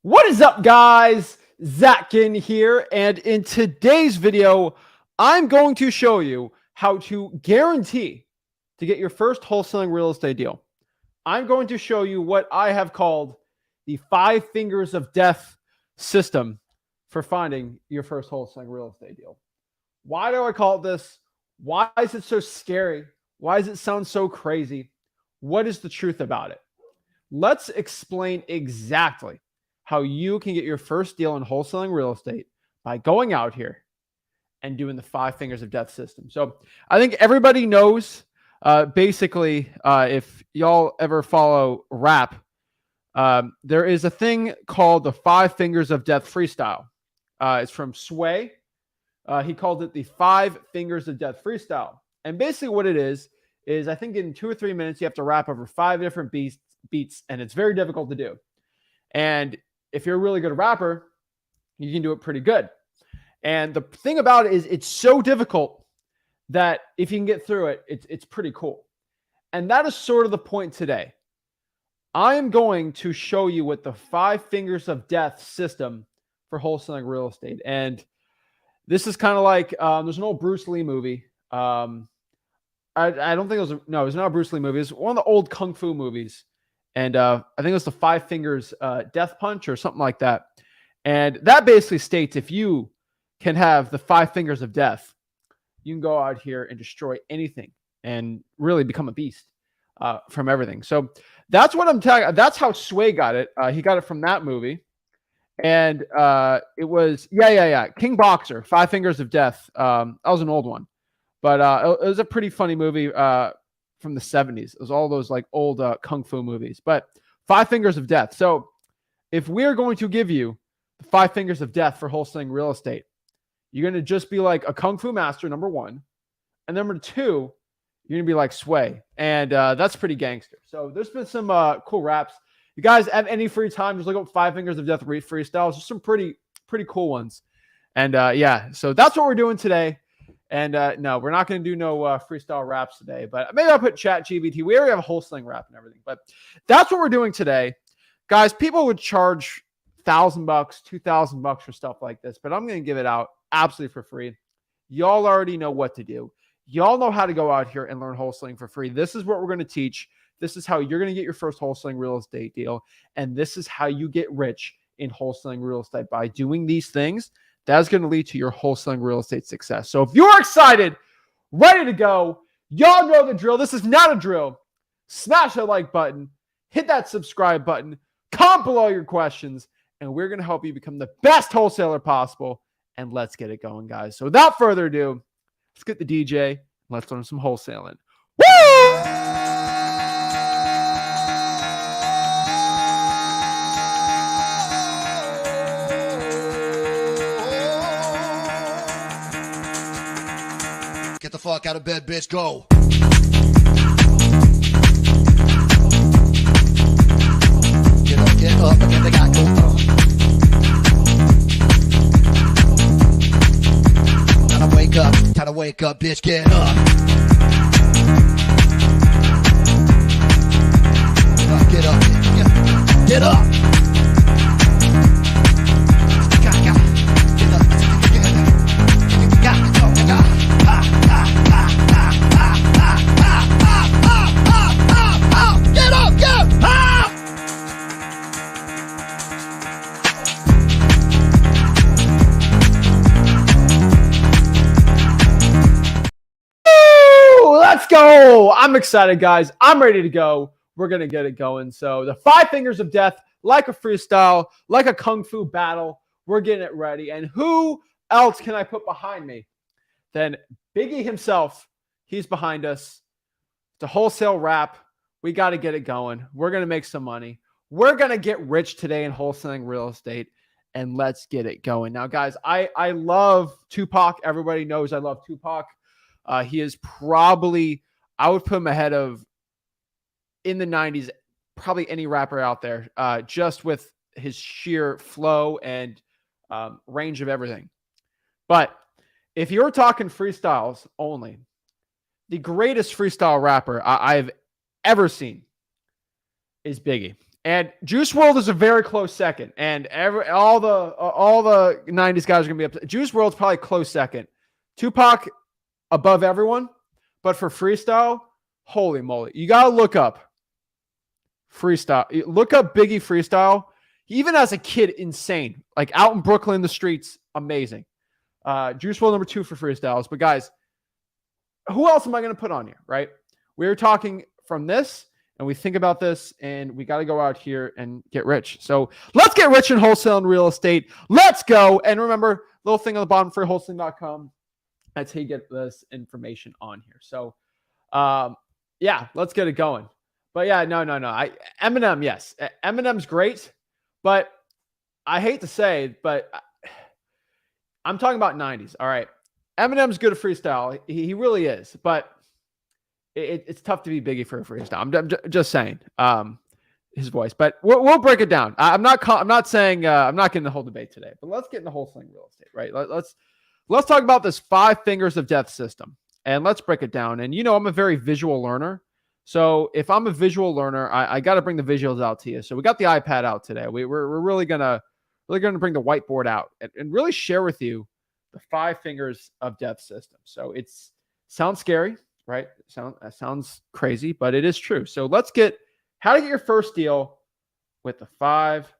What is up, guys? Ginn here, and in today's video, I'm going to show you how to guarantee to get your first wholesaling real estate deal. I'm going to show you what I have called the 5 fingers of death system for finding your first wholesaling real estate deal. Why do I call it this? Why is it so scary? Why does it sound so crazy? What is the truth about it? Let's explain exactly how you can get your first deal in wholesaling real estate by going out here and doing the 5 fingers of death system. So I think everybody knows, basically, if y'all ever follow rap, there is a thing called the 5 fingers of death freestyle. It's from Sway. He called it the 5 fingers of death freestyle. And basically what it is I think in 2 or 3 minutes, you have to rap over 5 different beats, and it's very difficult to do. And if you're a really good rapper, you can do it pretty good. And the thing about it is it's so difficult that if you can get through it, it's pretty cool. And that is sort of the point today. I am going to show you what the 5 fingers of death system for wholesaling real estate. And this is kind of like, there's an old Bruce Lee movie. I don't think it was, no, it's not a Bruce Lee movie. It's one of the old Kung Fu movies. And I think it was the 5 fingers death punch or something like that. And that basically states if you can have the 5 fingers of death, you can go out here and destroy anything and really become a beast from everything. So that's what I'm telling you. That's how Sway got it. He got it from that movie. And it was, King Boxer, 5 Fingers of Death. That was an old one. But it was a pretty funny movie from the 70s. It was all those like old Kung Fu movies. But 5 fingers of death. So if we're going to give you the 5 fingers of death for wholesaling real estate, you're going to just be like a Kung Fu master, number 1. And number 2, you're going to be like Sway. And that's pretty gangster. So there's been some cool raps. You guys have any free time, just look up 5 fingers of death freestyles. Just some pretty cool ones. And yeah, so that's what we're doing today. And no, we're not going to do no freestyle raps today, but maybe I'll put ChatGPT. We already have a wholesaling rap and everything, but that's what we're doing today. Guys, people would charge $1,000, $2,000 for stuff like this, but I'm going to give it out absolutely for free. Y'all already know what to do. Y'all know how to go out here and learn wholesaling for free. This is what we're going to teach. This is how you're going to get your first wholesaling real estate deal. And this is how you get rich in wholesaling real estate by doing these things. That's going to lead to your wholesaling real estate success. So if you're excited, ready to go, y'all know the drill. This is not a drill. Smash that like button, hit that subscribe button, comment below your questions, and we're going to help you become the best wholesaler possible. And let's get it going, guys. So without further ado, let's get the DJ and let's learn some wholesaling. Woo! Get the fuck out of bed, bitch. Go. Get up, and get the guy go. Time to wake up, bitch. Get up. Get up, bitch. Get up. Let's go. I'm excited, guys. I'm ready to go. We're going to get it going. So the 5 fingers of death, like a freestyle, like a Kung Fu battle, we're getting it ready. And who else can I put behind me than Biggie himself? He's behind us. It's a wholesale rap. We got to get it going. We're going to make some money. We're going to get rich today in wholesaling real estate. And let's get it going. Now, guys, I love Tupac. Everybody knows I love Tupac. He is probably, I would put him ahead of, in the 90s, probably any rapper out there, just with his sheer flow and range of everything. But if you're talking freestyles only, the greatest freestyle rapper I've ever seen is Biggie. And Juice World is a very close second. And all the 90s guys are gonna be upset. Juice World's probably close second. Tupac above everyone, but for freestyle, holy moly. You gotta look up freestyle. Look up Biggie freestyle. Even as a kid, insane. Like out in Brooklyn, the streets, amazing. Juice WRLD number 2 for freestyles. But guys, who else am I going to put on here, right? We were talking from this, and we think about this, and we got to go out here and get rich. So let's get rich in wholesale and real estate. Let's go. And remember, little thing on the bottom, freewholesaling.com. That's how you get this information on here. So, yeah, let's get it going. But yeah, no. Eminem, yes. Eminem's great, but I hate to say, but I'm talking about 90s. All right. Eminem's good at freestyle. He really is, but it's tough to be Biggie for a freestyle. I'm just saying his voice, but we'll break it down. I'm not saying I'm not getting the whole debate today, but let's get into wholesaling real estate, right? Let's talk about this 5 fingers of death system, and let's break it down. And I'm a very visual learner. So if I'm a visual learner, I got to bring the visuals out to you. So we got the iPad out today. We're really gonna bring the whiteboard out and really share with you the 5 fingers of death system. So sounds scary, right? Sounds crazy, but it is true. So let's get how to get your first deal with the 5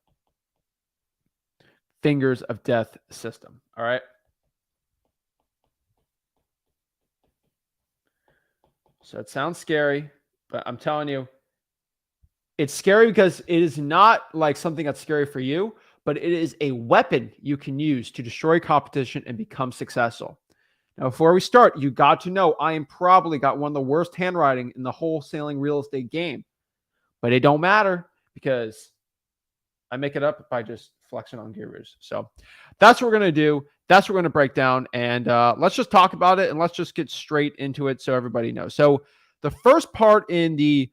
fingers of death system. All right. So it sounds scary, but I'm telling you, it's scary because it is not like something that's scary for you, but it is a weapon you can use to destroy competition and become successful. Now, before we start, you got to know I am probably got one of the worst handwriting in the wholesaling real estate game, but it don't matter because I make it up by just flexing on gurus. So that's what we're going to do. That's what we're going to break down. And let's just talk about it and let's just get straight into it so everybody knows. So the first part in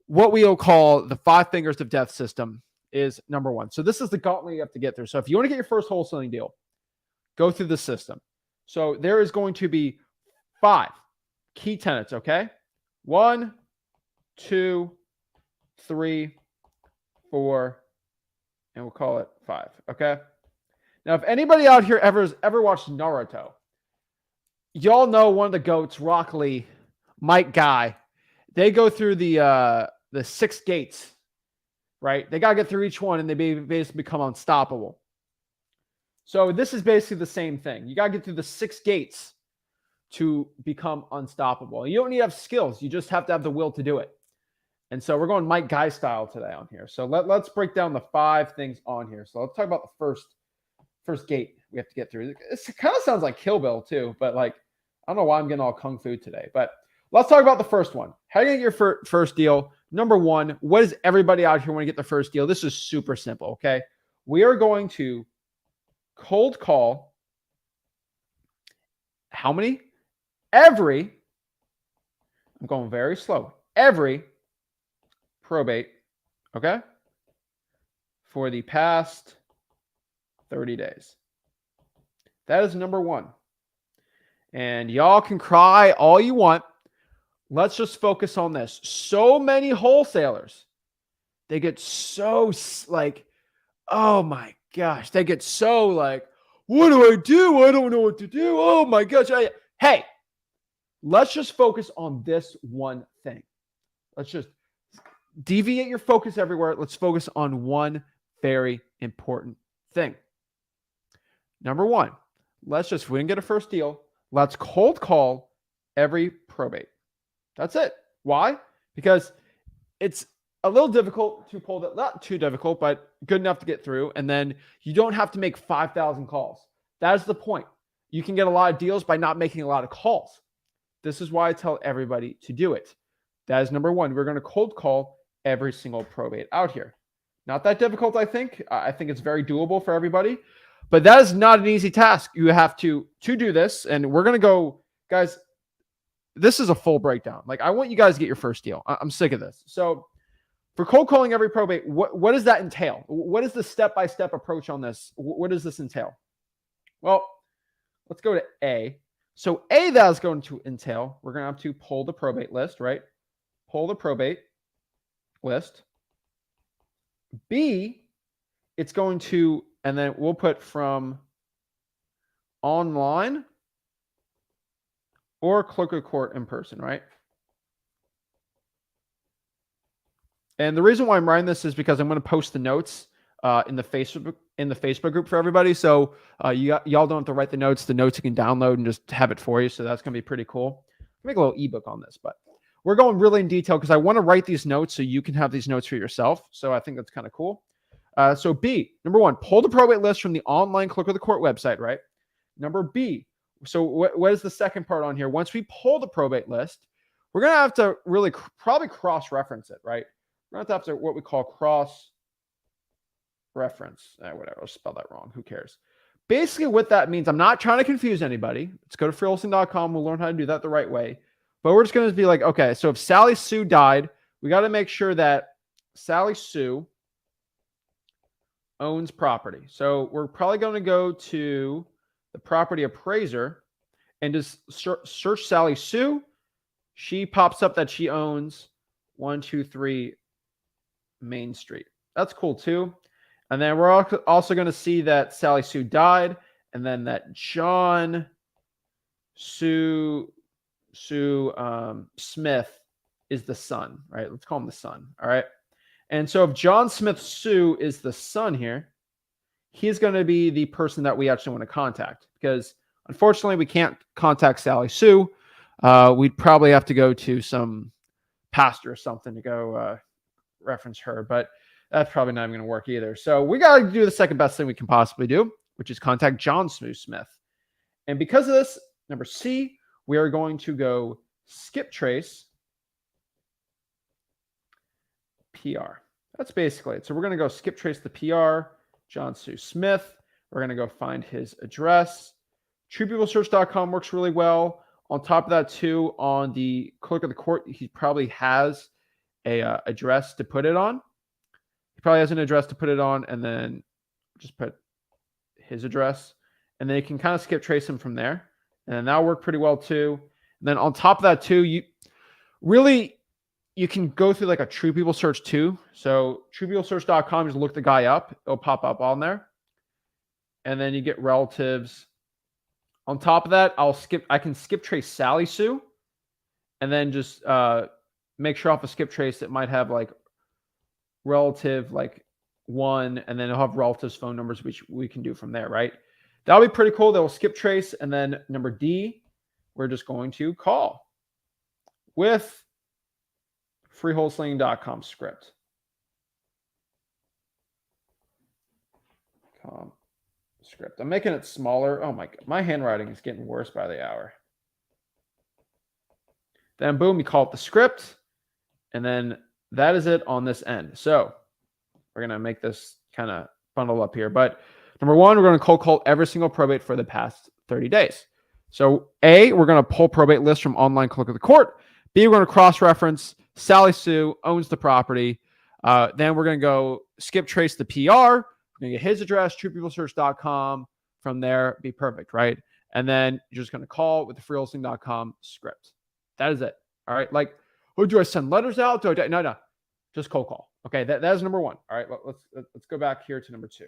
what we'll call the 5 fingers of death system is number 1. So this is the gauntlet you have to get through. So if you want to get your first wholesaling deal, go through the system. So there is going to be 5 key tenets, okay? 1, 2, 3, 4, and we'll call it 5, okay? Now, if anybody out here ever watched Naruto, y'all know one of the GOATs, Rock Lee, Mike Guy, they go through the 6 gates, right? They got to get through each one, and they basically become unstoppable. So this is basically the same thing. You got to get through the 6 gates to become unstoppable. You don't need to have skills. You just have to have the will to do it. And so we're going Mike Guy style today on here. So let's break down the 5 things on here. So let's talk about the first gate we have to get through. It kind of sounds like Kill Bill too, but like, I don't know why I'm getting all kung fu today, but let's talk about the first one. How do you get your first deal? Number 1, what does everybody out here want to get the first deal? This is super simple, okay? We are going to cold call how many? I'm going very slow. Every probate, okay? For the past 30 days. That is number 1. And y'all can cry all you want. Let's just focus on this. So many wholesalers, they get so like, oh my gosh, they get so like, what do I do? I don't know what to do. Oh my gosh. Hey, let's just focus on this one thing. Let's just deviate your focus everywhere. Let's focus on one very important thing. Number 1, if we didn't get a first deal, let's cold call every probate. That's it. Why? Because it's a little difficult to pull that, not too difficult, but good enough to get through. And then you don't have to make 5,000 calls. That is the point. You can get a lot of deals by not making a lot of calls. This is why I tell everybody to do it. That is number 1. We're going to cold call every single probate out here. Not that difficult, I think. I think it's very doable for everybody. But that is not an easy task. You have to do this. And we're going to go, guys, this is a full breakdown. Like, I want you guys to get your first deal. I'm sick of this. So for cold calling every probate, what does that entail? What is the step-by-step approach on this? What does this entail? Well, let's go to A. So A, that is going to entail, we're going to have to pull the probate list, right? Pull the probate list. B, it's going to, and then we'll put from online or clerk of court in person, right? And the reason why I'm writing this is because I'm going to post the notes in the Facebook group for everybody. So y'all don't have to write the notes. The notes you can download and just have it for you. So that's going to be pretty cool. I'll make a little ebook on this, but we're going really in detail because I want to write these notes so you can have these notes for yourself. So I think that's kind of cool. So B, number one, pull the probate list from the online clerk of the court website, right? Number B, so what is the second part on here? Once we pull the probate list, we're going to have to really probably cross-reference it, right? We're going to have to what we call cross-reference. Whatever, I'll spell that wrong. Who cares? Basically, what that means, I'm not trying to confuse anybody. Let's go to freeholding.com. We'll learn how to do that the right way. But we're just going to be like, okay, so if Sally Sue died, we got to make sure that Sally Sue owns property. So we're probably going to go to the property appraiser and just search Sally Sue. She pops up that she owns 123 Main Street. That's cool too. And then we're also going to see that Sally Sue died, and then that John Smith is the son, right? Let's call him the son. All right. And so if John Smith Sue is the son here, he's going to be the person that we actually want to contact, because unfortunately we can't contact Sally Sue. We'd probably have to go to some pastor or something to go reference her, but that's probably not even going to work either. So we got to do the second best thing we can possibly do, which is contact John Smith. And because of this, number C, we are going to go skip trace PR. That's basically it. So we're going to go skip trace the PR, John Smith. We're going to go find his address. TruePeopleSearch.com works really well. On top of that, too, on the clerk of the court, he probably has a address to put it on. He probably has an address to put it on, and then just put his address, and then you can kind of skip trace him from there, and then that'll work pretty well too. And then on top of that too, you can go through like a True People search too. So TruePeopleSearch.com, just look the guy up, it'll pop up on there, and then you get relatives. On top of that, I can skip trace Sally Sue, and then just make sure off a skip trace it might have like relative like one, and then it'll have relatives' phone numbers, which we can do from there, right? That'll be pretty cool. They'll skip trace. And then number D, we're just going to call with freeholdesling.com script. Script. I'm making it smaller. Oh my God, my handwriting is getting worse by the hour. Then boom, you call it the script, and then that is it on this end. So we're going to make this kind of bundle up here. But number one, we're going to cold call every single probate for the past 30 days. So A, we're going to pull probate list from online clerk of the court. B, we're going to cross-reference Sally Sue owns the property. Then we're going to go skip trace the PR. We're going to get his address, truepeoplesearch.com. From there, be perfect, right? And then you're just going to call with the freeholdesling.com script. That is it. All right. Like, oh, do I send letters out? No. Just cold call. Okay. That is number one. All right. Let's go back here to number two.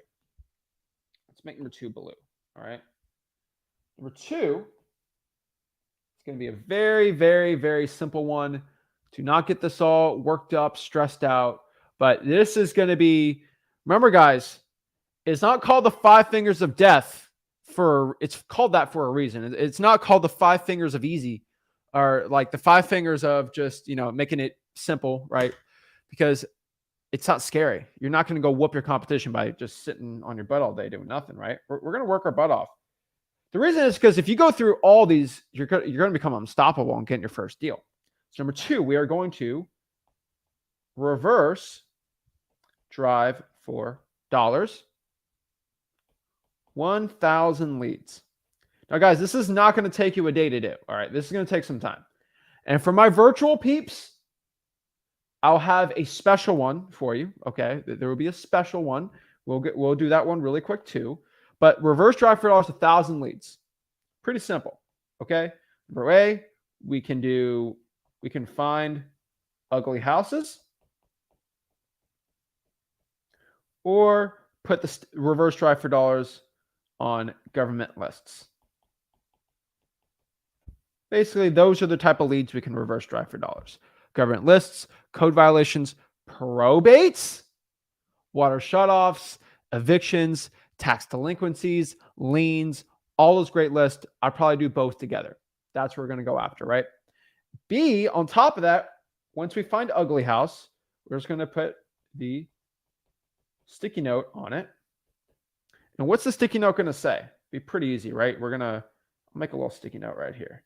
Let's make number two blue. All right. Number two, it's going to be a very, very, very simple one. Do not get this all worked up, stressed out. But this is going to be, remember, guys, it's not called the 5 fingers of death it's called that for a reason. It's not called the 5 fingers of easy, or like the 5 fingers of just, making it simple, right? Because it's not scary. You're not going to go whoop your competition by just sitting on your butt all day doing nothing, right? We're going to work our butt off. The reason is because if you go through all these, you're going to become unstoppable and get your first deal. So number two, we are going to reverse drive for dollars. 1,000 leads. Now, guys, this is not going to take you a day to do. All right. This is going to take some time. And for my virtual peeps, I'll have a special one for you. Okay. There will be a special one. We'll do that one really quick too. But reverse drive for dollars, 1,000 leads. Pretty simple. Okay. Number A, we can find ugly houses. or put the reverse drive for dollars on government lists. Basically, those are the type of leads we can reverse drive for dollars. Government lists, code violations, probates, water shutoffs, evictions, tax delinquencies, liens, all those great lists. I'd probably do both together. That's what we're going to go after, right? B, on top of that, once we find ugly house, we're just going to put the sticky note on it. And what's the sticky note going to say? Be pretty easy, right? We're going to make a little sticky note right here.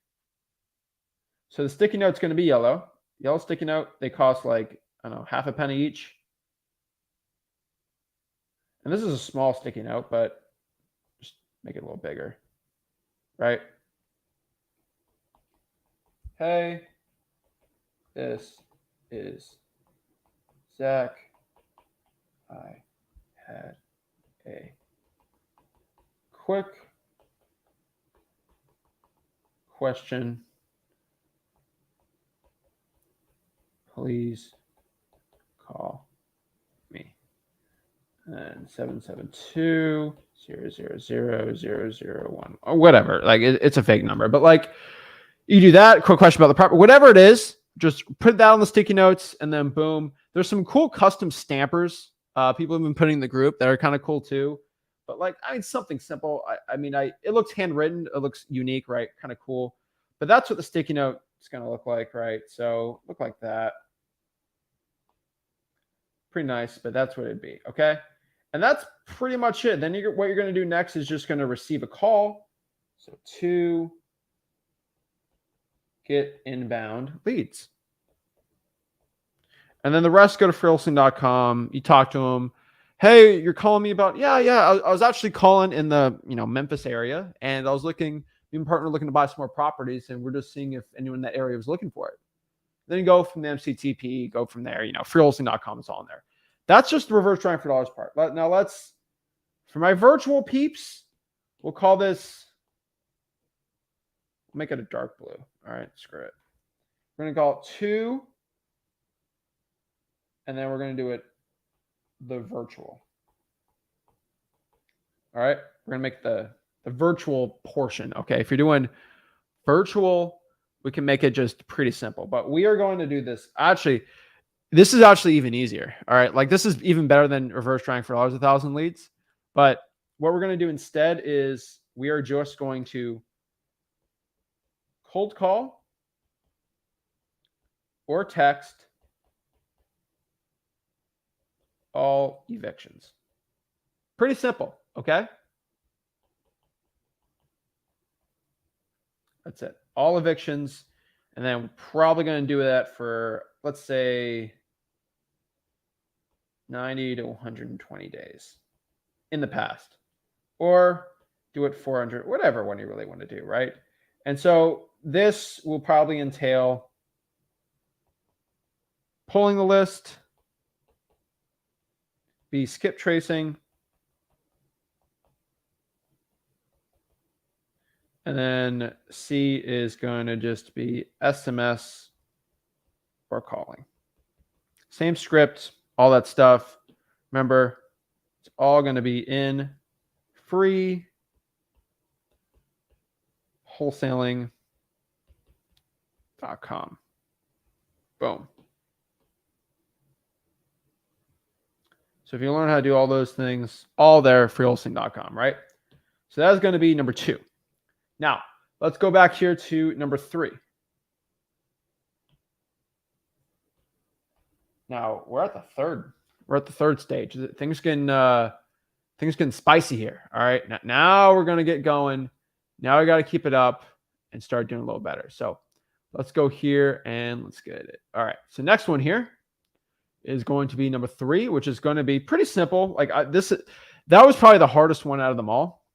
So the sticky note's going to be yellow. Yellow sticky note, they cost like, I don't know, half a penny each. And this is a small sticky note, but just make it a little bigger, right? Hey, this is Zach. I had a quick question. Please call me. And 772-000-001 or whatever. Like it's a fake number, but like you do that. Quick question about the property, whatever it is. Just put that on the sticky notes, and then boom. There's some cool custom stampers. People have been putting in the group that are kind of cool too. But like, I mean, something simple. It looks handwritten. It looks unique, right? Kind of cool. But that's what the sticky note is going to look like, right? So look like that. Pretty nice, but that's what it'd be. Okay. And that's pretty much it. Then what you're going to do next is just going to receive a call. So to get inbound leads. And then the rest go to freeholding.com. You talk to them. Hey, you're calling me about, yeah. I was actually calling in the, Memphis area, and I was looking, me and partner looking to buy some more properties, and we're just seeing if anyone in that area was looking for it. Then you go from the MCTP, go from there, freeholding.com is all in there. That's just the reverse trying for dollars part. Now for my virtual peeps, we'll call this, make it a dark blue. All right, screw it. We're going to call it 2, and then we're going to do it the virtual. All right, we're going to make the virtual portion. Okay, if you're doing virtual, we can make it just pretty simple, but we are going to do this. Actually, this is actually even easier. All right, like this is even better than reverse trying for dollars 1,000 leads. But what we're going to do instead is we are just going to cold call or text all evictions. Pretty simple, okay? That's it. All evictions. And then we're probably going to do that for, let's say, 90 to 120 days in the past. Or do it 400, whatever one you really want to do, right? And so this will probably entail pulling the list, B, skip tracing, and then C is going to just be SMS or calling. Same script, all that stuff. Remember, it's all going to be in free wholesaling.com. Boom. So if you learn how to do all those things, all there, freeholesaling.com, right? So that's going to be number 2. Now, let's go back here to number 3. Now, we're at the third stage. Things getting spicy here. All right. Now we're going to get going. Now we got to keep it up and start doing a little better. So let's go here and let's get it. All right. So next one here is going to be number 3, which is going to be pretty simple. Like that was probably the hardest one out of them all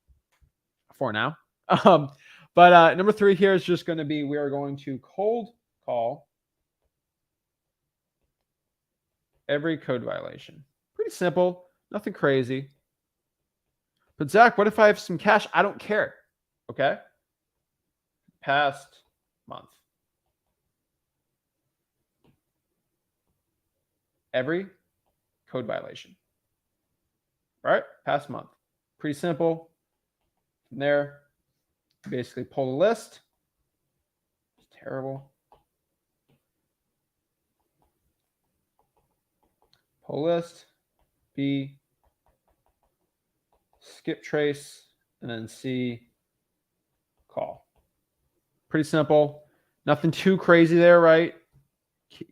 for now. But number 3 here is just going to be, we are going to cold call every code violation. Pretty simple, nothing crazy. But Zach, what if I have some cash? I don't care. Okay. Past month. Every code violation. right? Past month. Pretty simple. From there, basically pull the list. It's terrible. Pull list, B, skip trace, and then C, call. Pretty simple. Nothing too crazy there, right?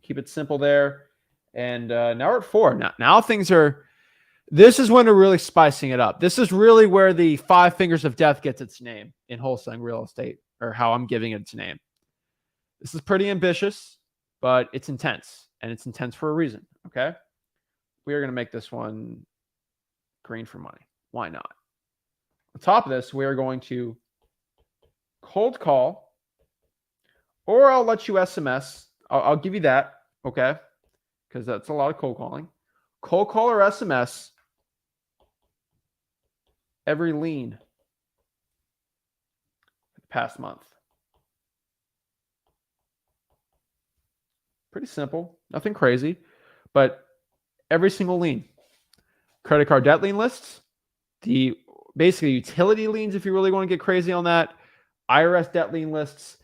Keep it simple there. And now we're at 4. Now things are, this is when we're really spicing it up. This is really where the 5 fingers of death gets its name in wholesaling real estate, or how I'm giving it its name. This is pretty ambitious, but it's intense, and it's intense for a reason, okay? We are going to make this one green for money. Why not? On top of this, we are going to cold call, or I'll let you SMS. I'll give you that, okay? Because that's a lot of cold calling. Cold call or SMS every lien past month. Pretty simple, nothing crazy, but every single lien. Credit card debt lien lists, the basically utility liens if you really want to get crazy on that, IRS debt lien lists,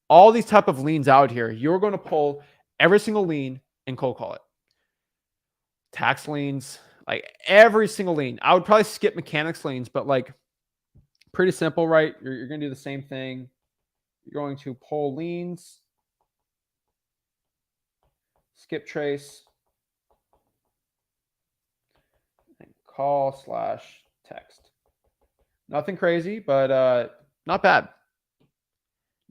all these type of liens out here, you're going to pull every single lien and cold call it. Tax liens, like every single lien. I would probably skip mechanics liens, but like pretty simple, right? You're going to do the same thing. You're going to pull liens, skip trace, and call/text. Nothing crazy, but not bad.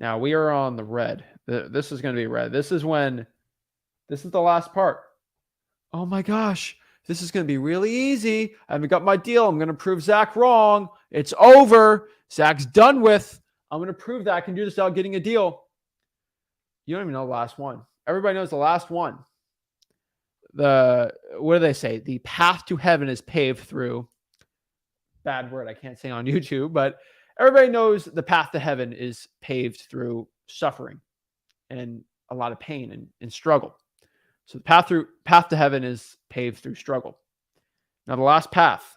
Now we are on the red. This is going to be red. This is the last part. Oh my gosh, this is going to be really easy. I haven't got my deal. I'm going to prove Zach wrong. It's over. Zach's done with. I'm going to prove that I can do this without getting a deal. You don't even know the last one. Everybody knows the last one. What do they say? The path to heaven is paved through. Bad word I can't say on YouTube, but everybody knows the path to heaven is paved through suffering and a lot of pain and struggle. So the path to heaven is paved through struggle. Now the last path,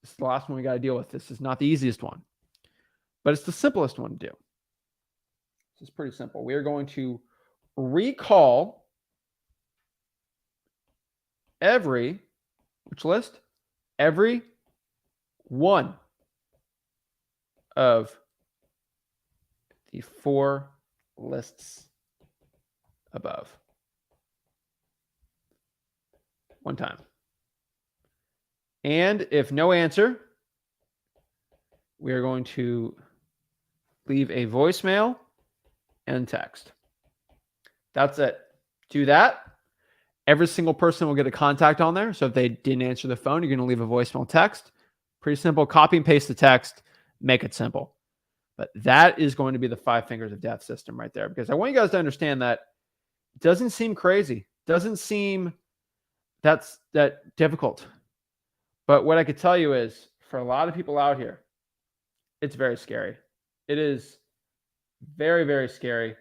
this is the last one we got to deal with. This is not the easiest one, but it's the simplest one to do. This is pretty simple. We are going to recall every one of the 4 lists above. One time. And if no answer, we are going to leave a voicemail and text. That's it. Do that. Every single person will get a contact on there. So if they didn't answer the phone, you're going to leave a voicemail text. Pretty simple. Copy and paste the text. Make it simple. But that is going to be the 5 fingers of death system right there. Because I want you guys to understand that it doesn't seem crazy. Doesn't seem that difficult. But what I could tell you is, for a lot of people out here, it's very scary. It is very, very scary.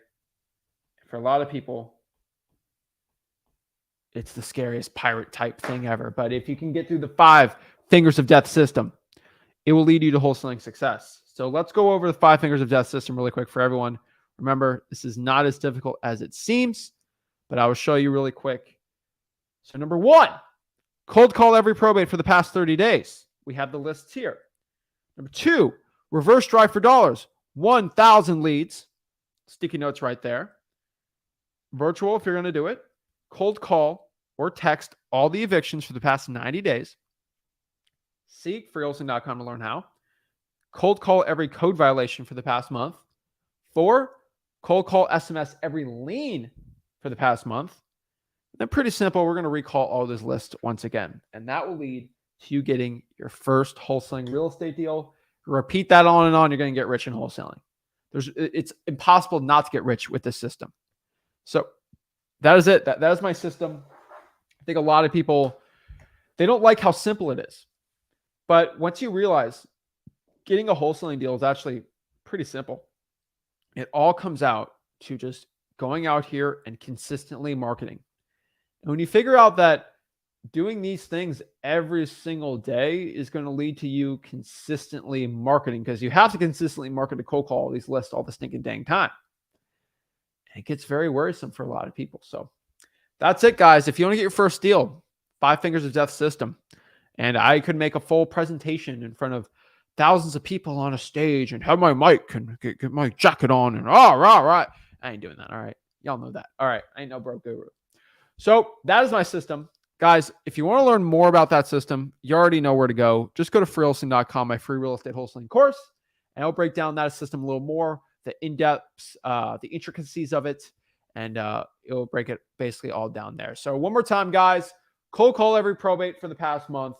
For a lot of people, it's the scariest pirate type thing ever. But if you can get through the 5 fingers of death system, it will lead you to wholesaling success. So let's go over the 5 fingers of death system really quick for everyone. Remember, this is not as difficult as it seems, but I will show you really quick. So number 1, cold call every probate for the past 30 days. We have the lists here. Number 2, reverse drive for dollars, 1,000 leads. Sticky notes right there. Virtual if you're going to do it. Cold call or text all the evictions for the past 90 days. Seek freewholesaling.com to learn how. Cold call every code violation for the past month. 4, cold call SMS every lien for the past month. And then pretty simple, we're going to recall all this list once again. And that will lead to you getting your first wholesaling real estate deal. Repeat that on and on, you're going to get rich in wholesaling. It's impossible not to get rich with this system. So that is it. That is my system. I think a lot of people, they don't like how simple it is. But once you realize getting a wholesaling deal is actually pretty simple, it all comes out to just going out here and consistently marketing. And when you figure out that doing these things every single day is going to lead to you consistently marketing, because you have to consistently market to cold call all these lists all the stinking dang time. And it gets very worrisome for a lot of people. So that's it, guys. If you want to get your first deal, 5 Fingers of Death system. And I could make a full presentation in front of thousands of people on a stage and have my mic and get my jacket on and right. I ain't doing that. All right. Y'all know that. All right. I ain't no broke guru. So that is my system. Guys, if you want to learn more about that system, you already know where to go. Just go to freewholesaling.com, my free real estate wholesaling course, and I'll break down that system a little more, the in-depths, the intricacies of it, and it'll break it basically all down there. So one more time, guys, cold call every probate for the past month,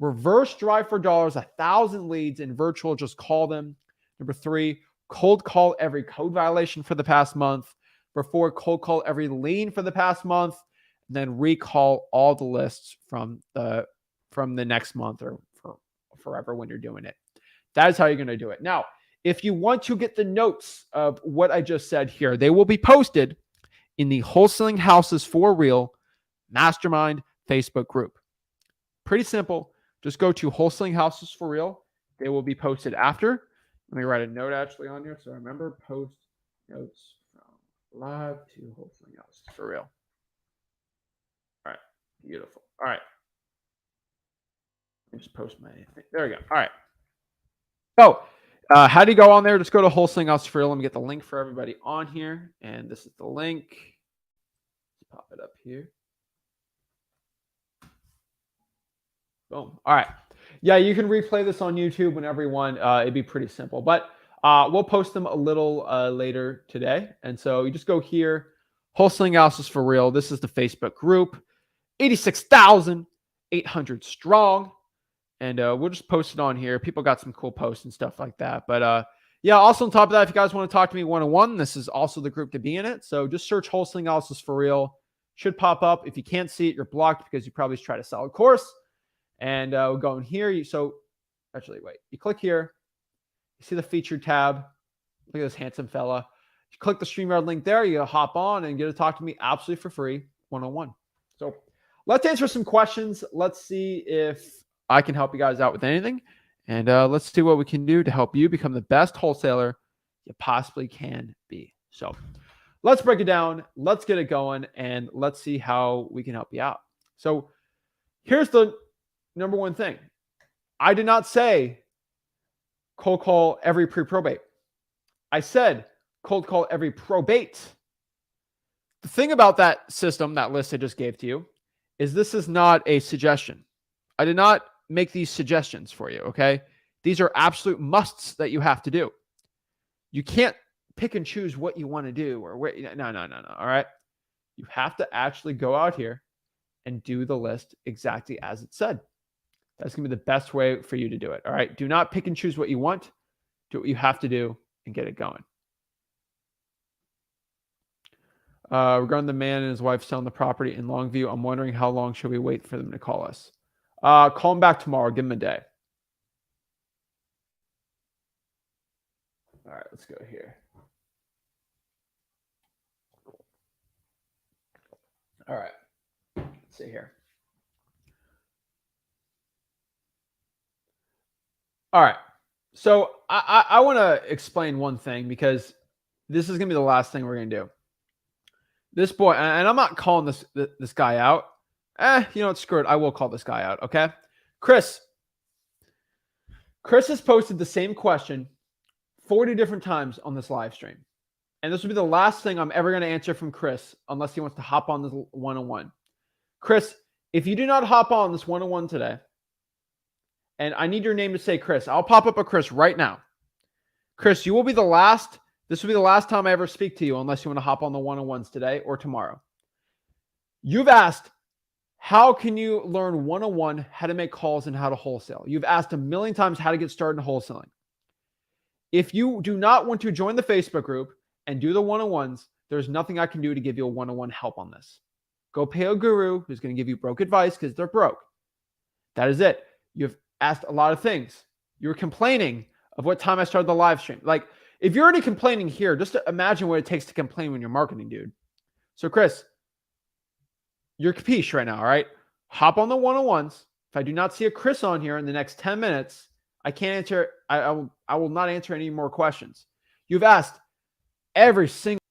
reverse drive for dollars, 1,000 leads in virtual, just call them. Number 3, cold call every code violation for the past month. Number 4, cold call every lien for the past month. And then recall all the lists from the next month or for forever when you're doing it. That is how you're going to do it. Now, if you want to get the notes of what I just said here, they will be posted in the Wholesaling Houses for Real Mastermind Facebook group. Pretty simple. Just go to Wholesaling Houses for Real. They will be posted after. Let me write a note actually on here so I remember. Post notes from live to Wholesaling Houses for Real. All right. Beautiful. All right. Let me just post my thing. There we go. All right. So, how do you go on there? Just go to Wholesaling Houses for Real. Let me get the link for everybody on here. And this is the link. Let's pop it up here. Boom. All right. Yeah, you can replay this on YouTube whenever you want. It'd be pretty simple. But we'll post them a little later today. And so you just go here. Wholesaling Houses for Real. This is the Facebook group. 86,800 strong. And we'll just post it on here. People got some cool posts and stuff like that. But yeah, also on top of that, if you guys want to talk to me one-on-one, this is also the group to be in it. So just search Wholesaling Houses for Real. Should pop up. If you can't see it, you're blocked because you probably try to sell a course. And we'll go in here. So actually, wait. You click here. You see the featured tab. Look at this handsome fella. You click the StreamYard link there. You hop on and get to talk to me absolutely for free, one-on-one. So let's answer some questions. Let's see if I can help you guys out with anything. And let's see what we can do to help you become the best wholesaler you possibly can be. So let's break it down. Let's get it going. And let's see how we can help you out. So here's the number one thing. I did not say cold call every pre-probate. I said cold call every probate. The thing about that system, that list I just gave to you, is this is not a suggestion. I did not make these suggestions for you, okay? These are absolute musts that you have to do. You can't pick and choose what you want to do or where. No, all right? You have to actually go out here and do the list exactly as it said. That's going to be the best way for you to do it, all right? Do not pick and choose what you want. Do what you have to do and get it going. Regarding the man and his wife selling the property in Longview, I'm wondering how long should we wait for them to call us? Call them back tomorrow. Give them a day. All right, let's go here. All right, let's see here. All right, so I want to explain one thing because this is going to be the last thing we're going to do. This boy, and I'm not calling this guy out. You know what? Screw it. I will call this guy out, okay? Chris has posted the same question 40 different times on this live stream. And this will be the last thing I'm ever going to answer from Chris unless he wants to hop on this one-on-one. Chris, if you do not hop on this one-on-one today, and I need your name to say Chris, I'll pop up a Chris right now. Chris, you will be the last. This will be the last time I ever speak to you unless you want to hop on the one-on-ones today or tomorrow. You've asked, how can you learn one-on-one how to make calls and how to wholesale? You've asked a million times how to get started in wholesaling. If you do not want to join the Facebook group and do the one-on-ones, there's nothing I can do to give you a one-on-one help on this. Go pay a guru who's going to give you broke advice because they're broke. That is it. You've asked a lot of things. You're complaining of what time I started the live stream. Like, if you're already complaining here, just imagine what it takes to complain when you're marketing, dude. So, Chris, you're capiche right now, all right? hop on the one-on-ones. If I do not see a Chris on here in the next 10 minutes, I can't answer. I will not answer any more questions. You've asked every single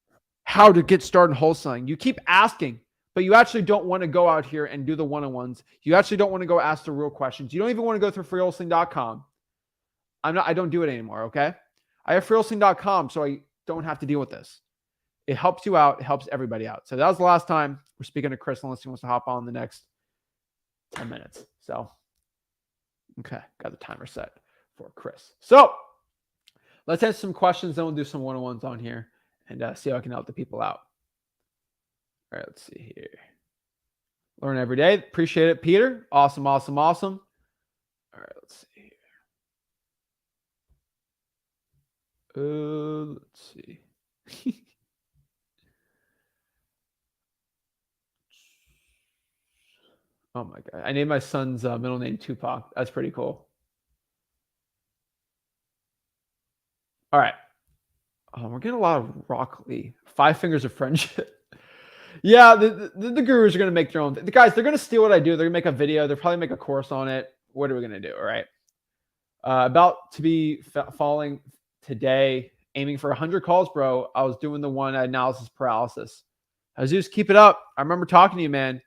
how to get started in wholesaling. You keep asking, but you actually don't want to go out here and do the one-on-ones. You actually don't want to go ask the real questions. You don't even want to go through freewholesaling.com. I don't do it anymore, okay? I have freewholesaling.com, so I don't have to deal with this. It helps you out. It helps everybody out. So that was the last time we're speaking to Chris, unless he wants to hop on the next 10 minutes. So, okay, got the timer set for Chris. So let's answer some questions, then we'll do some one-on-ones on here and see how I can help the people out. All right, let's see here. Learn every day. Appreciate it, Peter. Awesome, awesome, awesome. All right, let's see here. Let's see. Oh my God. I named my son's middle name Tupac. That's pretty cool. All right. We're getting a lot of Rock Lee. 5 Fingers of Friendship. Yeah, the gurus are going to make their own. The guys, they're going to steal what I do. They're going to make a video. They'll probably make a course on it. What are we going to do? All right. About to be falling today, aiming for 100 calls, bro. I was doing the one analysis paralysis. Jesus, keep it up. I remember talking to you, man.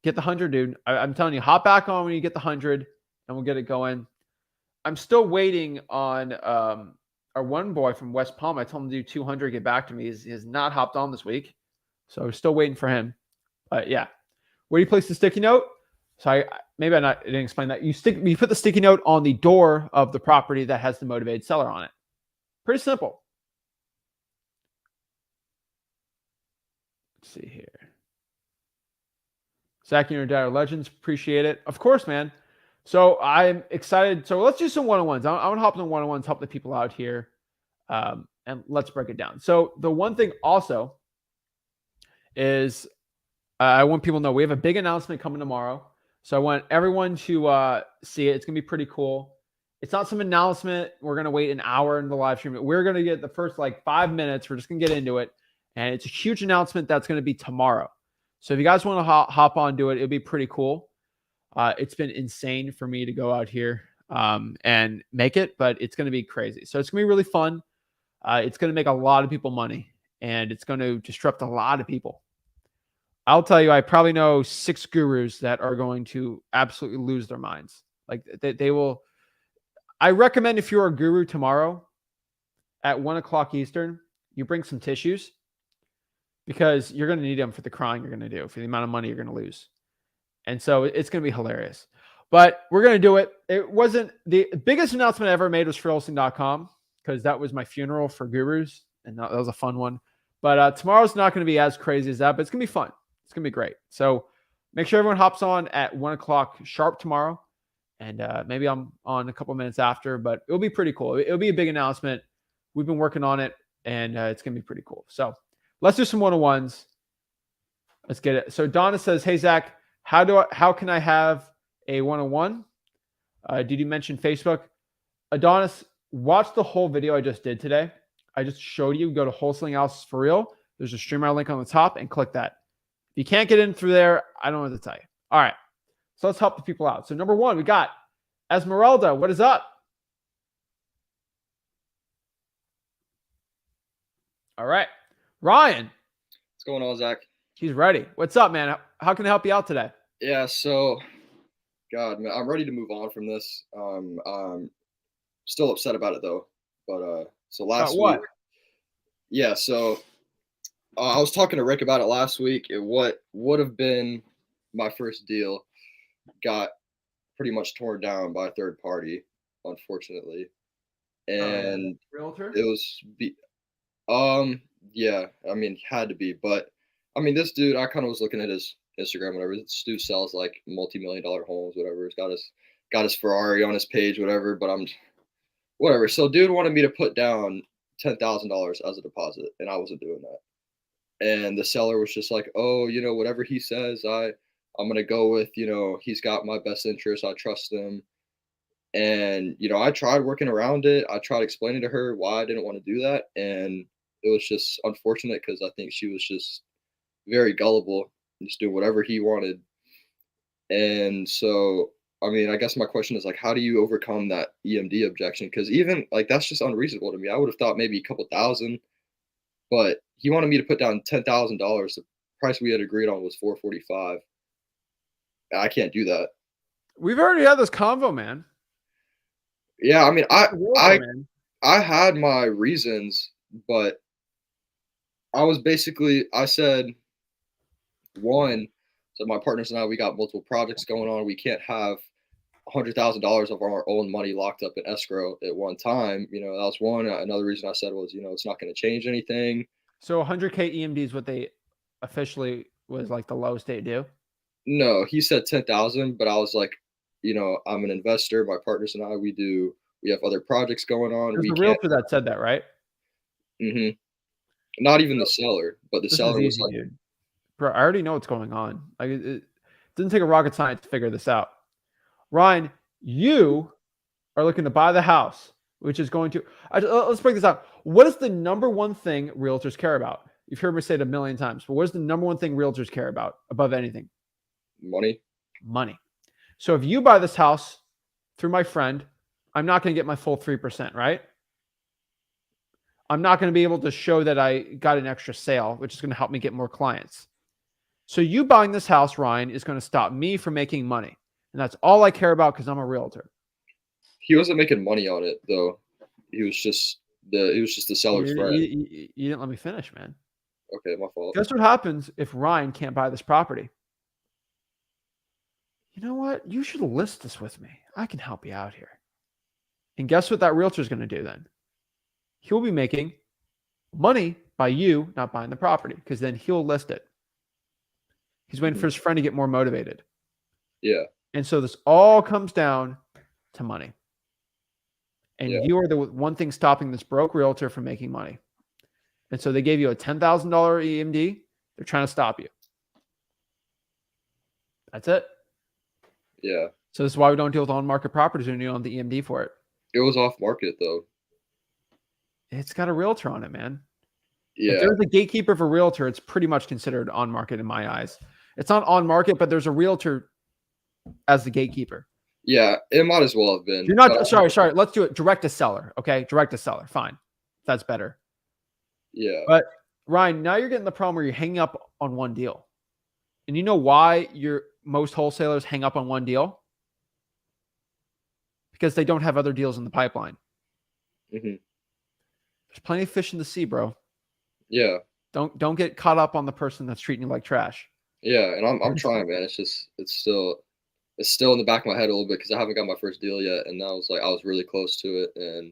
Get the 100, dude. I'm telling you, hop back on when you get the 100, and we'll get it going. I'm still waiting on our one boy from West Palm. I told him to do 200, get back to me. He has not hopped on this week, so we're still waiting for him. But yeah, where do you place the sticky note? So I didn't explain that. You put the sticky note on the door of the property that has the motivated seller on it. Pretty simple. Let's see here. Zach and your dad are legends. Appreciate it. Of course, man. So I'm excited. So let's do some one-on-ones. I want to hop in the one-on-ones, help the people out here. And let's break it down. So the one thing also is I want people to know we have a big announcement coming tomorrow. So I want everyone to see it. It's going to be pretty cool. It's not some announcement. We're going to wait an hour in the live stream. We're going to get the first 5 minutes. We're just going to get into it. And it's a huge announcement that's going to be tomorrow. So if you guys want to hop on, do it. It'll be pretty cool. It's been insane for me to go out here and make it, but it's going to be crazy. So it's going to be really fun. It's going to make a lot of people money, and it's going to disrupt a lot of people. I'll tell you, I probably know 6 gurus that are going to absolutely lose their minds. They will. I recommend if you're a guru tomorrow at 1 o'clock Eastern, you bring some tissues, because you're going to need them for the crying you're going to do, for the amount of money you're going to lose. And so it's going to be hilarious. But we're going to do it. It wasn't the biggest announcement I ever made was freewholesaling.com, because that was my funeral for gurus, and that was a fun one. But tomorrow's not going to be as crazy as that, but it's going to be fun. It's going to be great. So make sure everyone hops on at 1 o'clock sharp tomorrow. And maybe I'm on a couple minutes after, but it'll be pretty cool. It'll be a big announcement. We've been working on it, and it's going to be pretty cool. So let's do some one-on-ones. Let's get it. So Donna says, hey, Zach, how can I have a one-on-one? Did you mention Facebook? Adonis, watch the whole video I just did today. I just showed you. Go to Wholesaling House for Real. There's a streamer link on the top, and click that. If you can't get in through there, I don't know what to tell you. All right. So let's help the people out. So number one, we got Esmeralda. What is up? All right. Ryan. What's going on, Zach? He's ready. What's up, man? How can I help you out today? Yeah, so, God, man, I'm ready to move on from this. I'm still upset about it, though. But, so last week. Yeah, so I was talking to Rick about it last week. What would have been my first deal got pretty much torn down by a third party, unfortunately. And Realtor? it was, yeah, I mean, had to be. But, I mean, this dude, I kind of was looking at his Instagram, whatever. This dude sells like multi-million-dollar homes, whatever. He's got his Ferrari on his page, whatever. But whatever. So dude wanted me to put down $10,000 as a deposit, and I wasn't doing that. And the seller was just like, oh, whatever he says, I'm gonna go with, he's got my best interest. I trust him. And I tried working around it. I tried explaining to her why I didn't want to do that, and it was just unfortunate because I think she was just very gullible, just doing whatever he wanted. And so, I mean, I guess my question is like, how do you overcome that EMD objection? Because even like that's just unreasonable to me. I would have thought maybe a couple thousand, but he wanted me to put down $10,000. The price we had agreed on was 445. I can't do that. We've already had this convo, man. Yeah, I mean, It's a realtor, man. I had my reasons, but I said one, so my partners and I, we got multiple projects going on. We can't have $100,000 of our own money locked up in escrow at one time. You know, that was one. Another reason I said was, you know, it's not going to change anything. So 100K EMD is what they officially was like the lowest they do. No, he said 10,000, but I was like, you know, I'm an investor. My partners and I, we have other projects going on. There's We a can't. realtor that said that, right? hmm Not even the seller, but the This is seller was easy, like, dude. Bro, I already know what's going on. Like it didn't take a rocket science to figure this out. Ryan, you are looking to buy the house, which is going to. Let's break this out. What is the number one thing realtors care about? You've heard me say it a million times, but what is the number one thing realtors care about above anything? money. Money. So if you buy this house through my friend, I'm not going to get my full 3%, right? I'm not going to be able to show that I got an extra sale, which is going to help me get more clients. So you buying this house, Ryan, is going to stop me from making money. And that's all I care about because I'm a realtor. He wasn't making money on it though. He was just the seller's friend. You didn't let me finish, man. Okay, my fault. Guess what happens if Ryan can't buy this property? You know what? You should list this with me. I can help you out here. And guess what that realtor is going to do then? He'll be making money by you not buying the property because then he'll list it. He's waiting for his friend to get more motivated. Yeah. And so this all comes down to money. And Yeah. you are the one thing stopping this broke realtor from making money. And so they gave you a $10,000 EMD. They're trying to stop you. That's it. Yeah. So this is why we don't deal with on-market properties when you don't have the EMD for it. It was off market though. It's got a realtor on it, man. If Yeah. there's a gatekeeper for realtor, it's pretty much considered on market in my eyes. It's not on market, but there's a realtor as the gatekeeper. Yeah, it might as well have been. You're not sorry. Let's do it direct to seller. Okay, direct to seller. Fine, that's better. Yeah. But Ryan, now you're getting the problem where you're hanging up on one deal, and you know why most wholesalers hang up on one deal? Because they don't have other deals in the pipeline. hmm There's plenty of fish in the sea, bro. Yeah. Don't get caught up on the person that's treating you like trash. Yeah, and I'm trying, man. It's still in the back of my head a little bit because I haven't got my first deal yet, and I was really close to it, and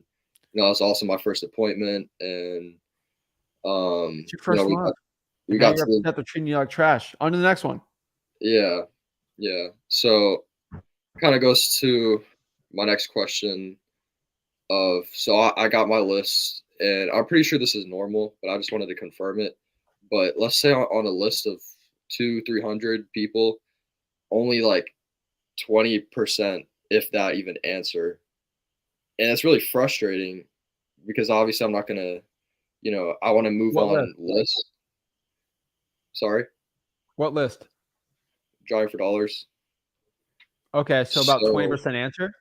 you know, it was also my first appointment, and It's your first one. we Now got you're to upset they're treating you like trash. On to the next one. yeah, yeah. So kind of goes to my next question of so I got my list, and I'm pretty sure this is normal, but I just wanted to confirm it. But let's say on a list of 300 people, only like 20%, if that, even answer. And it's really frustrating because obviously I'm not gonna, you know, I want to move What on list? lists. Sorry, What list? driving for dollars. Okay, so about So 20% answer.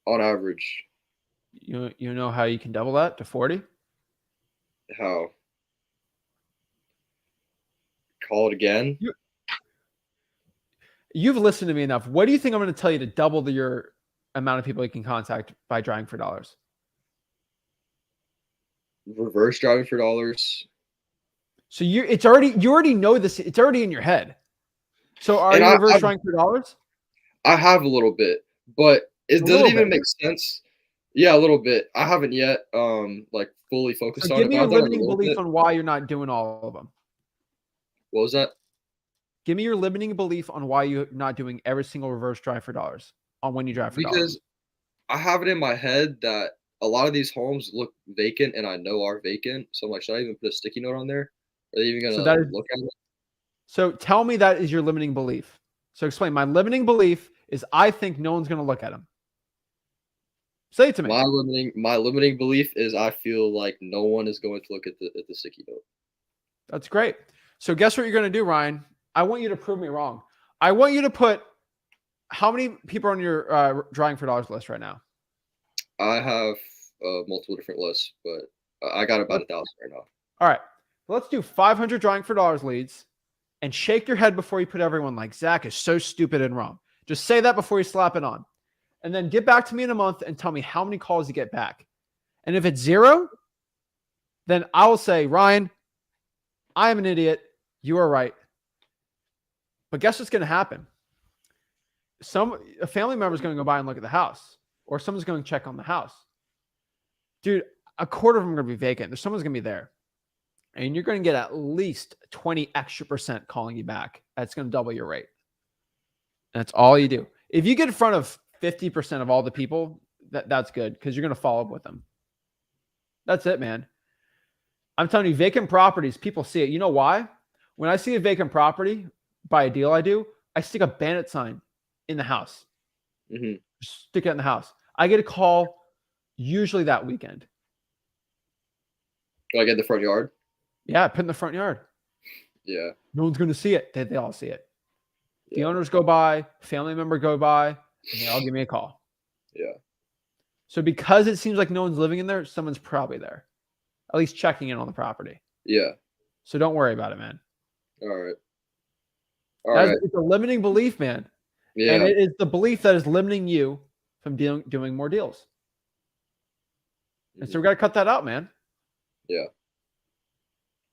on average, You know how you can double that to 40? how? Call it again? You've listened to me enough. What do you think I'm going to tell you to double your amount of people you can contact by driving for dollars? Reverse driving for dollars. So you already know this. It's already in your head. So are And you reverse driving for dollars? I have a little bit, but does it even make sense? Yeah, a little bit. I haven't yet like fully focused So on give it, me but your I've done it a limiting little belief bit. on why you're not doing all of them. What was that? Give me your limiting belief on why you're not doing every single reverse drive for dollars on when you drive for dollars. Because I have it in my head that a lot of these homes look vacant and I know are vacant. So I'm like, should I even put a sticky note on there? Are they even So gonna that is look at it? So tell me that is your limiting belief. So explain. My limiting belief is I think no one's going to look at them. Say it to me. My limiting belief is I feel like no one is going to look at the sticky note. That's great. So guess what you're going to do, Ryan? I want you to prove me wrong. I want you to put how many people are on your drawing for dollars list right now? I have multiple different lists, but I got about 1,000 right now. All right. Let's do 500 drawing for dollars leads and shake your head before you put everyone like Zach is so stupid and wrong. Just say that before you slap it on. And then get back to me in a month and tell me how many calls you get back. And if it's 0, then I will say, Ryan, I am an idiot. You are right. But guess what's going to happen? A family member is going to go by and look at the house, or someone's going to check on the house. Dude, a quarter of them are going to be vacant. There's someone's going to be there. And you're going to get at least 20 extra % calling you back. That's going to double your rate. That's all you do. If you get in front of 50% of all the people, that's good because you're going to follow up with them. That's it, man. I'm telling you, vacant properties, people see it. You know why? When I see a vacant property by a deal I do, I stick a bandit sign in the house. Mm-hmm. Stick it in the house. I get a call usually that weekend. Like at the front yard? Yeah, put in the front yard. Yeah. No one's going to see it. They all see it. The owners go by, family member go by, and they all give me a call. Yeah. So because it seems like no one's living in there, someone's probably there. At least checking in on the property. Yeah. So don't worry about it, man. All right. All right. It's a limiting belief, man. Yeah. And it is the belief that is limiting you from doing more deals. And so we got to cut that out, man. Yeah.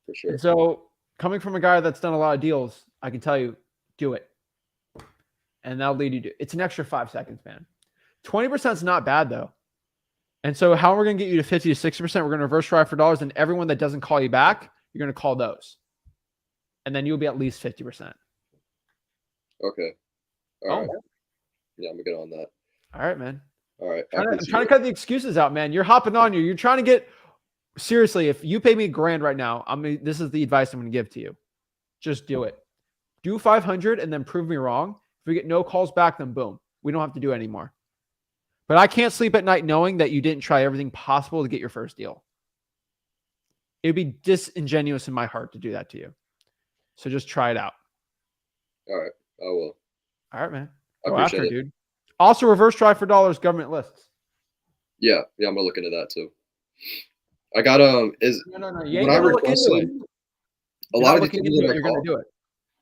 For sure. And so coming from a guy that's done a lot of deals, I can tell you, do it. And that'll lead you to, it's an extra 5 seconds, man. 20% is not bad though. And so how we're going to get you to 50 to 60%, we're going to reverse drive for dollars, and everyone that doesn't call you back, you're going to call those. And then you'll be at least 50%. Okay. All right. Yeah, I'm good on that. All right, man. All right. I'm trying to cut the excuses out, man. You're hopping on you. You're trying to get, seriously, if you pay me $1,000 right now, this is the advice I'm going to give to you. Just do it. Do 500 and then prove me wrong. If we get no calls back, then boom. We don't have to do it anymore. But I can't sleep at night knowing that you didn't try everything possible to get your first deal. It would be disingenuous in my heart to do that to you. So just try it out. All right. I will. All right, man. I Go appreciate after it, dude. Also, reverse drive for dollars government lists. Yeah. Yeah, I'm going to look into that too. I got, No. You ain't when I gonna look into requested, it. a You're lot not of the looking people into that it. I You're going call, to do it.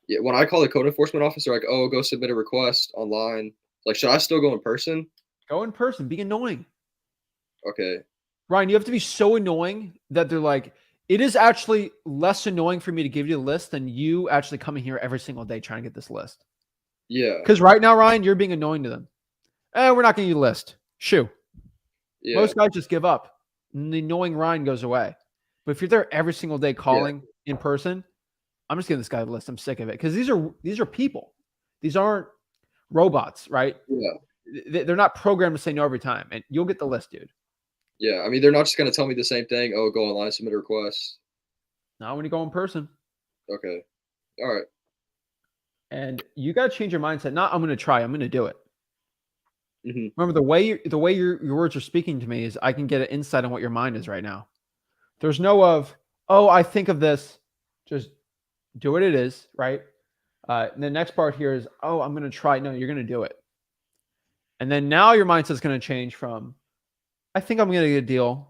yeah, when I call the code enforcement officer, like, oh, go submit a request online. Like, should I still go in person? Go in person. Be annoying. Okay. Ryan, you have to be so annoying that they're like, it is actually less annoying for me to give you the list than you actually coming here every single day trying to get this list. Yeah. Because right now, Ryan, you're being annoying to them. We're not going to give you a list. Shoo. Yeah. Most guys just give up. And the annoying Ryan goes away. But if you're there every single day calling in person, I'm just giving this guy a list. I'm sick of it. Because these are people. These aren't robots, right? Yeah. They're not programmed to say no every time. And you'll get the list, dude. Yeah. I mean, they're not just going to tell me the same thing. Oh, go online, submit a request. Not when you go in person. Okay. All right. And you got to change your mindset. Not I'm going to try. I'm going to do it. Mm-hmm. Remember, the way your words are speaking to me is I can get an insight on what your mind is right now. There's no of, oh, I think of this. Just do what it is, right? The next part here is, oh, I'm going to try. No, you're going to do it. And then now your mindset's going to change from, I think I'm going to get a deal,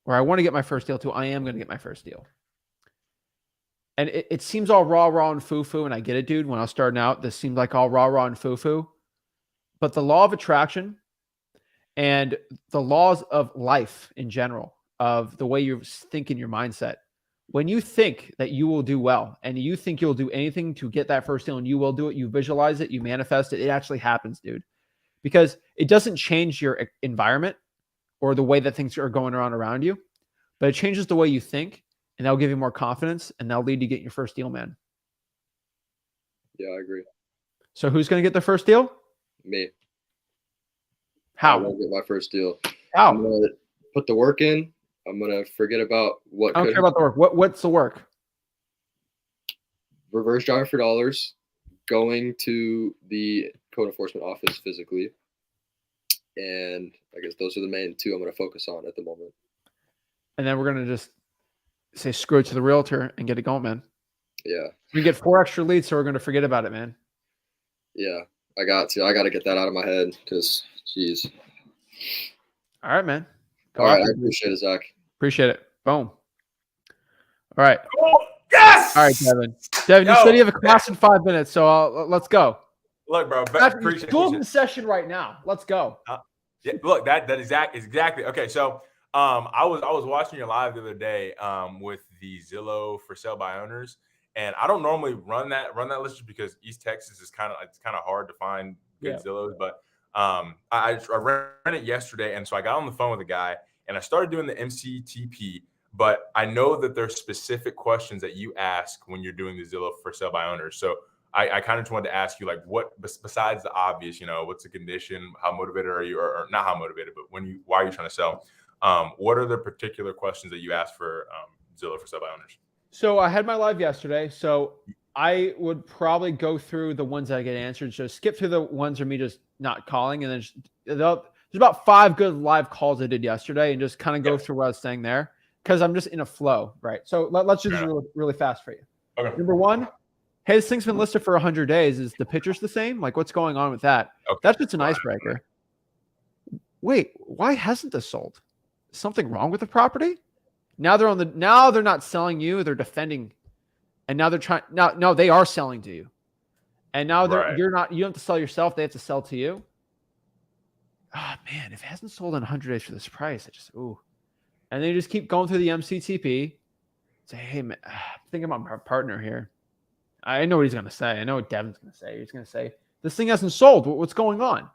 or I want to get my first deal, to I am going to get my first deal. And it seems all raw, and foo-foo, and I get it, dude. When I was starting out, this seemed like all raw, and foo-foo. But the law of attraction and the laws of life in general, of the way you think in your mindset, when you think that you will do well and you think you'll do anything to get that first deal and you will do it, you visualize it, you manifest it, it actually happens, dude. Because it doesn't change your environment or the way that things are going around you, but it changes the way you think, and that'll give you more confidence, and that'll lead to getting your first deal, man. Yeah, I agree. So who's going to get the first deal? Me. How? I won't get my first deal. How? I'm going to put the work in. I'm going to forget about what I don't care about the work. What's the work? Reverse driving for dollars, going to the code enforcement office physically. And I guess those are the main two I'm going to focus on at the moment. And then we're going to just say screw it to the realtor and get it going, man. Yeah. We get 4 extra leads, so we're going to forget about it, man. Yeah, I got to get that out of my head because, geez. All right, man. Go All right, after I it, dude. appreciate it, Zach. Appreciate it. Boom. All right. Oh, yes. All right, Devin. Devin, you said you have a class in 5 minutes, so let's go. Look, bro. Appreciate school's in session right now. Let's go. Yeah, look, that exactly okay. So, I was watching your live the other day, with the Zillow for sale by owners, and I don't normally run that list just because East Texas is kind of hard to find good Zillows, but I ran it yesterday, and so I got on the phone with a guy, and I started doing the MCTP. But I know that there's specific questions that you ask when you're doing the Zillow for sale by owners. So I kind of just wanted to ask you, like, what besides the obvious, what's the condition, how motivated are you, or not how motivated, but why are you trying to sell? What are the particular questions that you ask for Zillow for sale by owners? So I had my live yesterday. So I would probably go through the ones that I get answered. So skip through the ones of me just not calling, and then there's about 5 good live calls I did yesterday, and just kind of go through what I was saying there because I'm just in a flow, right? So let's do this really fast for you. Okay. Number 1. Hey, this thing's been listed for 100 days. Is the pictures the same? Like, what's going on with that? Okay. That's just an icebreaker. Wait, why hasn't this sold? Something wrong with the property? Now they're not selling you, they're defending. And now they're trying no, they are selling to you. And now you don't have to sell yourself, they have to sell to you. Oh man, if it hasn't sold in 100 days for this price, and then you just keep going through the MCTP. Say, hey man, I'm thinking about my partner here. I know what he's going to say. I know what Devin's going to say. He's going to say, this thing hasn't sold. What's going on?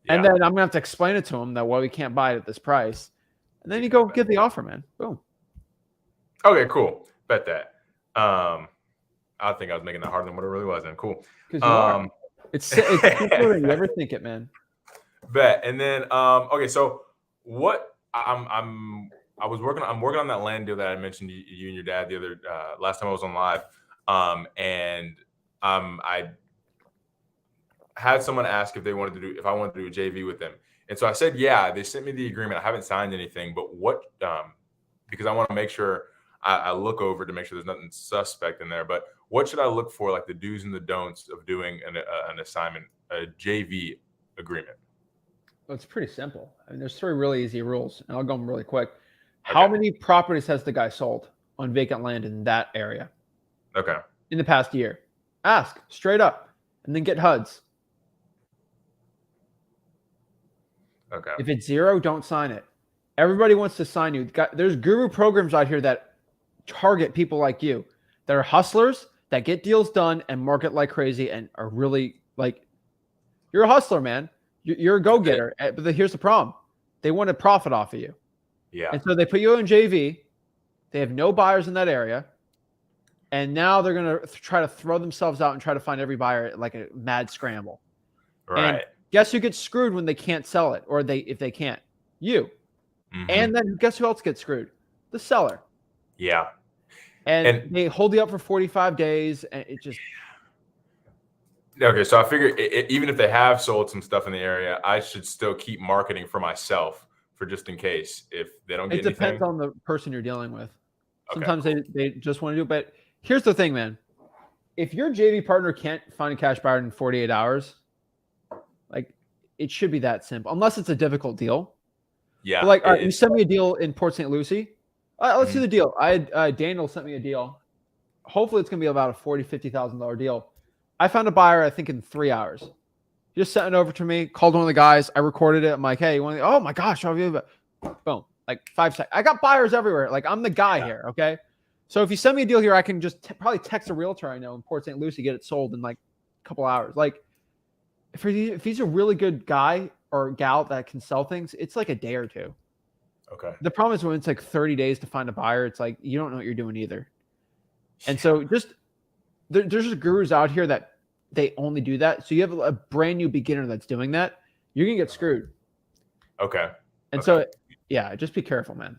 Yeah. And then I'm going to have to explain it to him that, well, we can't buy it at this price. And then you go get the offer, man. Boom. Okay, cool. Bet that. I think I was making that harder than what it really was. Then cool. Because you are. It's simpler than you ever think it, man. Bet. And then, okay, so what I'm working on that land deal that I mentioned to you and your dad the other last time I was on live. And I had someone ask if I wanted to do a JV with them. And so I said, yeah, they sent me the agreement. I haven't signed anything, but because I want to make sure I look over to make sure there's nothing suspect in there, but what should I look for, like the do's and the don'ts of doing an assignment, a JV agreement? Well, it's pretty simple. I mean, there's 3 really easy rules, and I'll go them really quick. How many properties has the guy sold on vacant land in that area? Okay. In the past year. Ask straight up, and then get HUDs. Okay. If it's 0, don't sign it. Everybody wants to sign you. There's guru programs out here that target people like you, that are hustlers, that get deals done and market like crazy and are really like, you're a hustler, man. You're a go-getter. But here's the problem. They want to profit off of you. Yeah. And so they put you in JV. They have no buyers in that area. And now they're going to try to throw themselves out and try to find every buyer like a mad scramble. Right. And guess who gets screwed when they can't sell it, or if they can't? You. Mm-hmm. And then guess who else gets screwed? The seller. Yeah. And they hold you up for 45 days, and it just. Okay, so I figure even if they have sold some stuff in the area, I should still keep marketing for myself for just in case if they don't get anything. It depends on the person you're dealing with. Sometimes they just want to do it. But here's the thing, man. If your JV partner can't find a cash buyer in 48 hours, like, it should be that simple, unless it's a difficult deal. Yeah. But like, all right, you sent me a deal in Port St. Lucie. Let's do the deal. Daniel sent me a deal. Hopefully it's going to be about a $40,000, $50,000 deal. I found a buyer, I think, in 3 hours. He just sent it over to me, called one of the guys. I recorded it. I'm like, hey, you want to, oh my gosh, boom, like 5 seconds. I got buyers everywhere. Like, I'm the guy here, okay? So if you send me a deal here, I can just probably text a realtor I know in Port St. Lucie, get it sold in like a couple hours. Like, if he's a really good guy or gal that can sell things, it's like a day or 2. Okay. The problem is when it's like 30 days to find a buyer, it's like you don't know what you're doing either. And so just there's just gurus out here that they only do that. So you have a brand new beginner that's doing that, you're gonna get screwed. Okay. And so yeah, just be careful, man.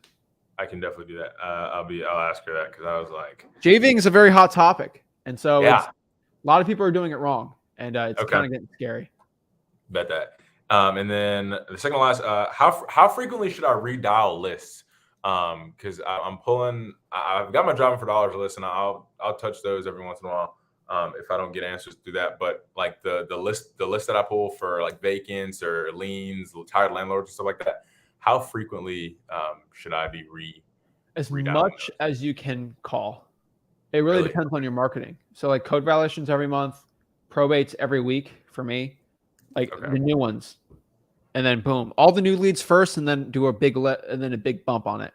I can definitely do that. I'll ask her that because I was like, JVing is a very hot topic, and so yeah, a lot of people are doing it wrong, and it's kind of getting scary. Bet that. And then the second to last, how frequently should I redial lists? Because I've got my driving for dollars list, and I'll touch those every once in a while. if I don't get answers through that. But like the list that I pull for like vacants or liens, retired landlords and stuff like that, how frequently should I be As redialing much those? as you can call. It really Really? depends on your marketing. So like code violations every month, probates every week for me, like Okay. the new ones, and then boom, all the new leads first, and then do a big and then a big bump on it.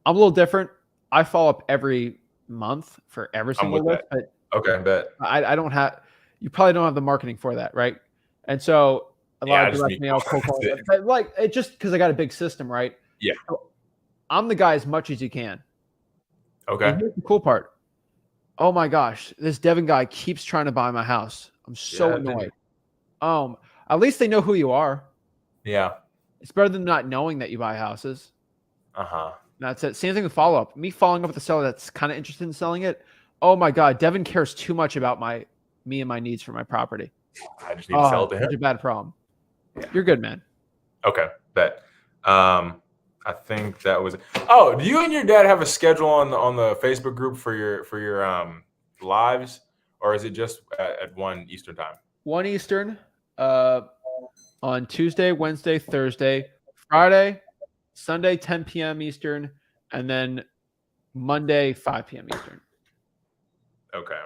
I'm a little different. I follow up every month for every I'm single with list, that. but Okay, bet. I don't have. You probably don't have the marketing for that, right? And so a Yeah, lot I of just direct need mail, cold that's calling, it. but like it just because I got a big system, right? Yeah. So I'm the guy as much as you can. Okay. And here's the cool part. Oh my gosh, this Devin guy keeps trying to buy my house. I'm so Yeah, annoyed. At least they know who you are. yeah. It's better than not knowing that you buy houses. Uh-huh. That's it. Same thing with follow up. Me following up with a seller that's kind of interested in selling it. Oh my God, Devin cares too much about me and my needs for my property. I just need to sell it to him. Such a bad problem. Yeah. You're good, man. Okay, bet. I think that was. Oh, do you and your dad have a schedule on the Facebook group for your lives, or is it just at 1 Eastern time? 1 Eastern, on Tuesday, Wednesday, Thursday, Friday, Sunday, 10 p.m. Eastern, and then Monday, 5 p.m. Eastern. Okay.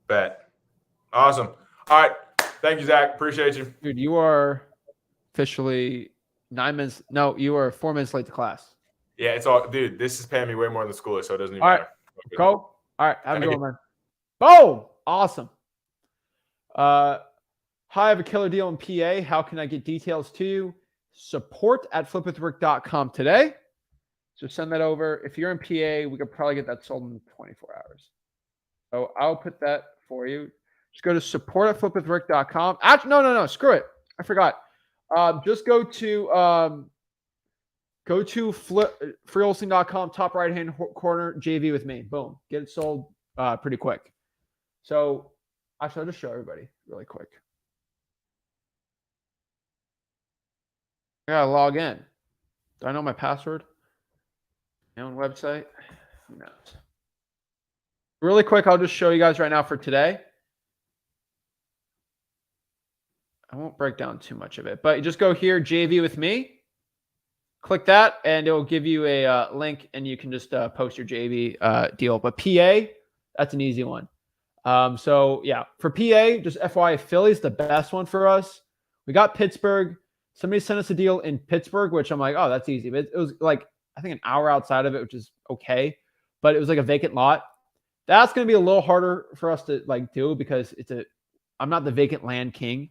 Bet. Awesome. All right. Thank you, Zach. Appreciate you. Dude, you are officially 9 minutes. No, you are 4 minutes late to class. Yeah, it's all, dude. This is paying me way more than school, so it doesn't even All right, matter. go. All right, have a Thank good one, man. Boom! Awesome. Hi, I have a killer deal in PA. How can I get details to you? Support@flipwithrick.com today. So send that over. If you're in PA, we could probably get that sold in 24 hours. So I'll put that for you. Just go to support@flipwithrick.com. Actually, no. Screw it. I forgot. Just go to freewholesaling.com, top right-hand corner, JV with me. Boom. Get it sold pretty quick. So actually, I'll just show everybody really quick. I gotta log in. Do I know my password? My own website? Who knows? Really quick, I'll just show you guys right now for today. I won't break down too much of it, but just go here, JV with me. Click that, and it will give you a link, and you can just post your JV deal. But PA, that's an easy one. So yeah, for PA, just FYI, Philly's the best one for us. We got Pittsburgh. Somebody sent us a deal in Pittsburgh, which I'm like, oh, that's easy. But it was like, I think an hour outside of it, which is okay. But it was like a vacant lot. That's going to be a little harder for us to like do because I'm not the vacant land king.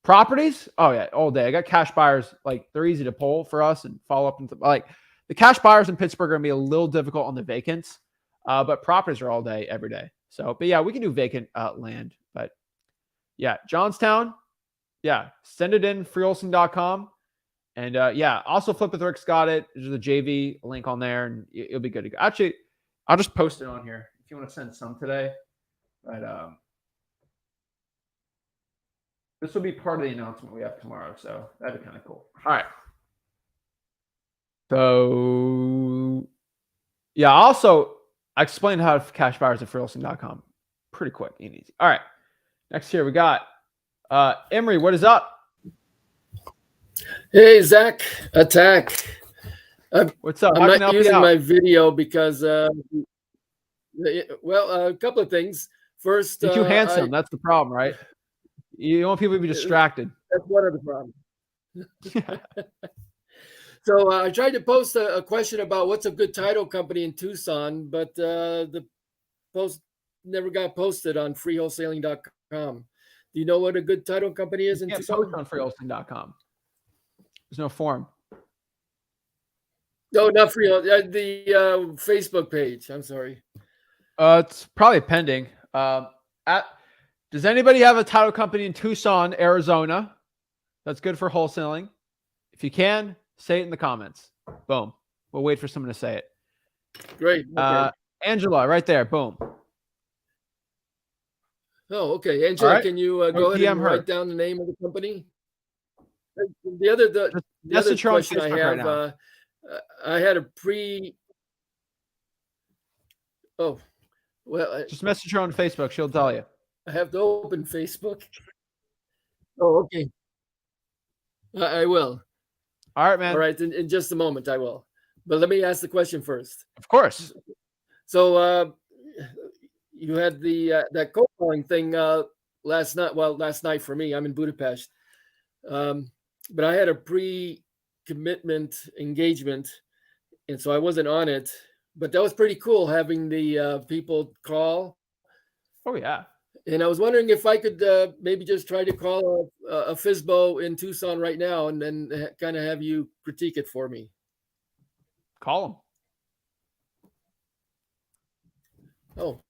Properties, oh yeah, all day. I got cash buyers, like they're easy to pull for us and follow up. Like the cash buyers in Pittsburgh are going to be a little difficult on the vacants, but properties are all day, every day. So, but yeah, we can do vacant land. But yeah, Johnstown, yeah, send it in, freewholesaling.com. And yeah, also Flip with Rick's got it. There's a JV link on there, and it'll be good to go. Actually, I'll just post it on here if you want to send some today. But this will be part of the announcement we have tomorrow, so that'd be kind of cool. All right. So yeah, also I explained how to cash buyers at freewholesaling.com. Pretty quick and easy. All right. Next here we got Emery. What is up? Hey, Zach, attack. What's up? I'm How can I not help you using out? my video because, a couple of things. First, You're too handsome. That's the problem, right? You want people to be distracted. That's one of the problems. So I tried to post a question about what's a good title company in Tucson, but the post never got posted on freewholesaling.com. Do you know what a good title company is You in can't Tucson? post on freewholesaling.com. There's no form. No, not free. The Facebook page. I'm sorry. It's probably pending. Does anybody have a title company in Tucson, Arizona that's good for wholesaling? If you can, say it in the comments. Boom. We'll wait for someone to say it. Great. Okay. Angela, right there. Boom. Oh, okay. Angela, right. can you go ahead DM and her. write down the name of the company? The other Message her on question I Facebook right have, now. I had a Well, Just message her on Facebook. She'll tell you. I have to open Facebook. Oh, okay. I will. All right, man. All right, in just a moment, I will. But let me ask the question first. Of course. So you had the that cold calling thing last night. Well, last night for me, I'm in Budapest. But I had a pre-commitment engagement, and so I wasn't on it. But that was pretty cool having the people call. Oh yeah. And I was wondering if I could maybe just try to call a FISBO in Tucson right now, and then kind of have you critique it for me. Call him. Oh,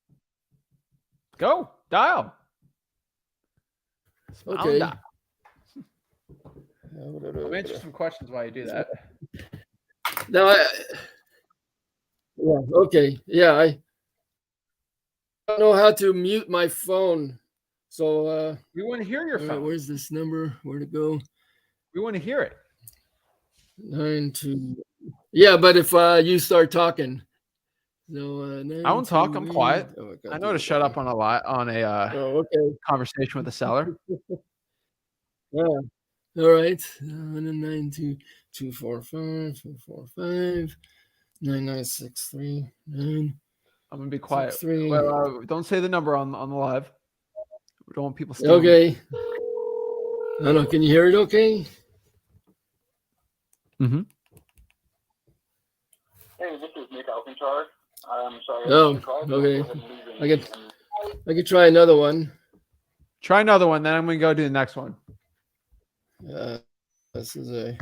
Go. Dial. Smile and okay. dial. I'll answer some questions while you do that. Now, yeah, okay, yeah, I don't know how to mute my phone, so We want to hear your all right, phone. where's this number? Where to go? We want to hear it. 92. Yeah, but if you start talking, so I won't talk. I'm quiet. Oh, I know to shut up on a Oh, okay. conversation with the seller. Yeah. All right. 92 245 245 9963 I'm gonna be quiet. 963. Well, don't say the number on the live. We don't want people stealing. Okay. I don't know. Can you hear it? Okay. Mm-hmm. Hey, this is Nick Alcantar. I'm sorry. Oh, okay. I could try another one. Try another one, then I'm gonna go do the next one. This is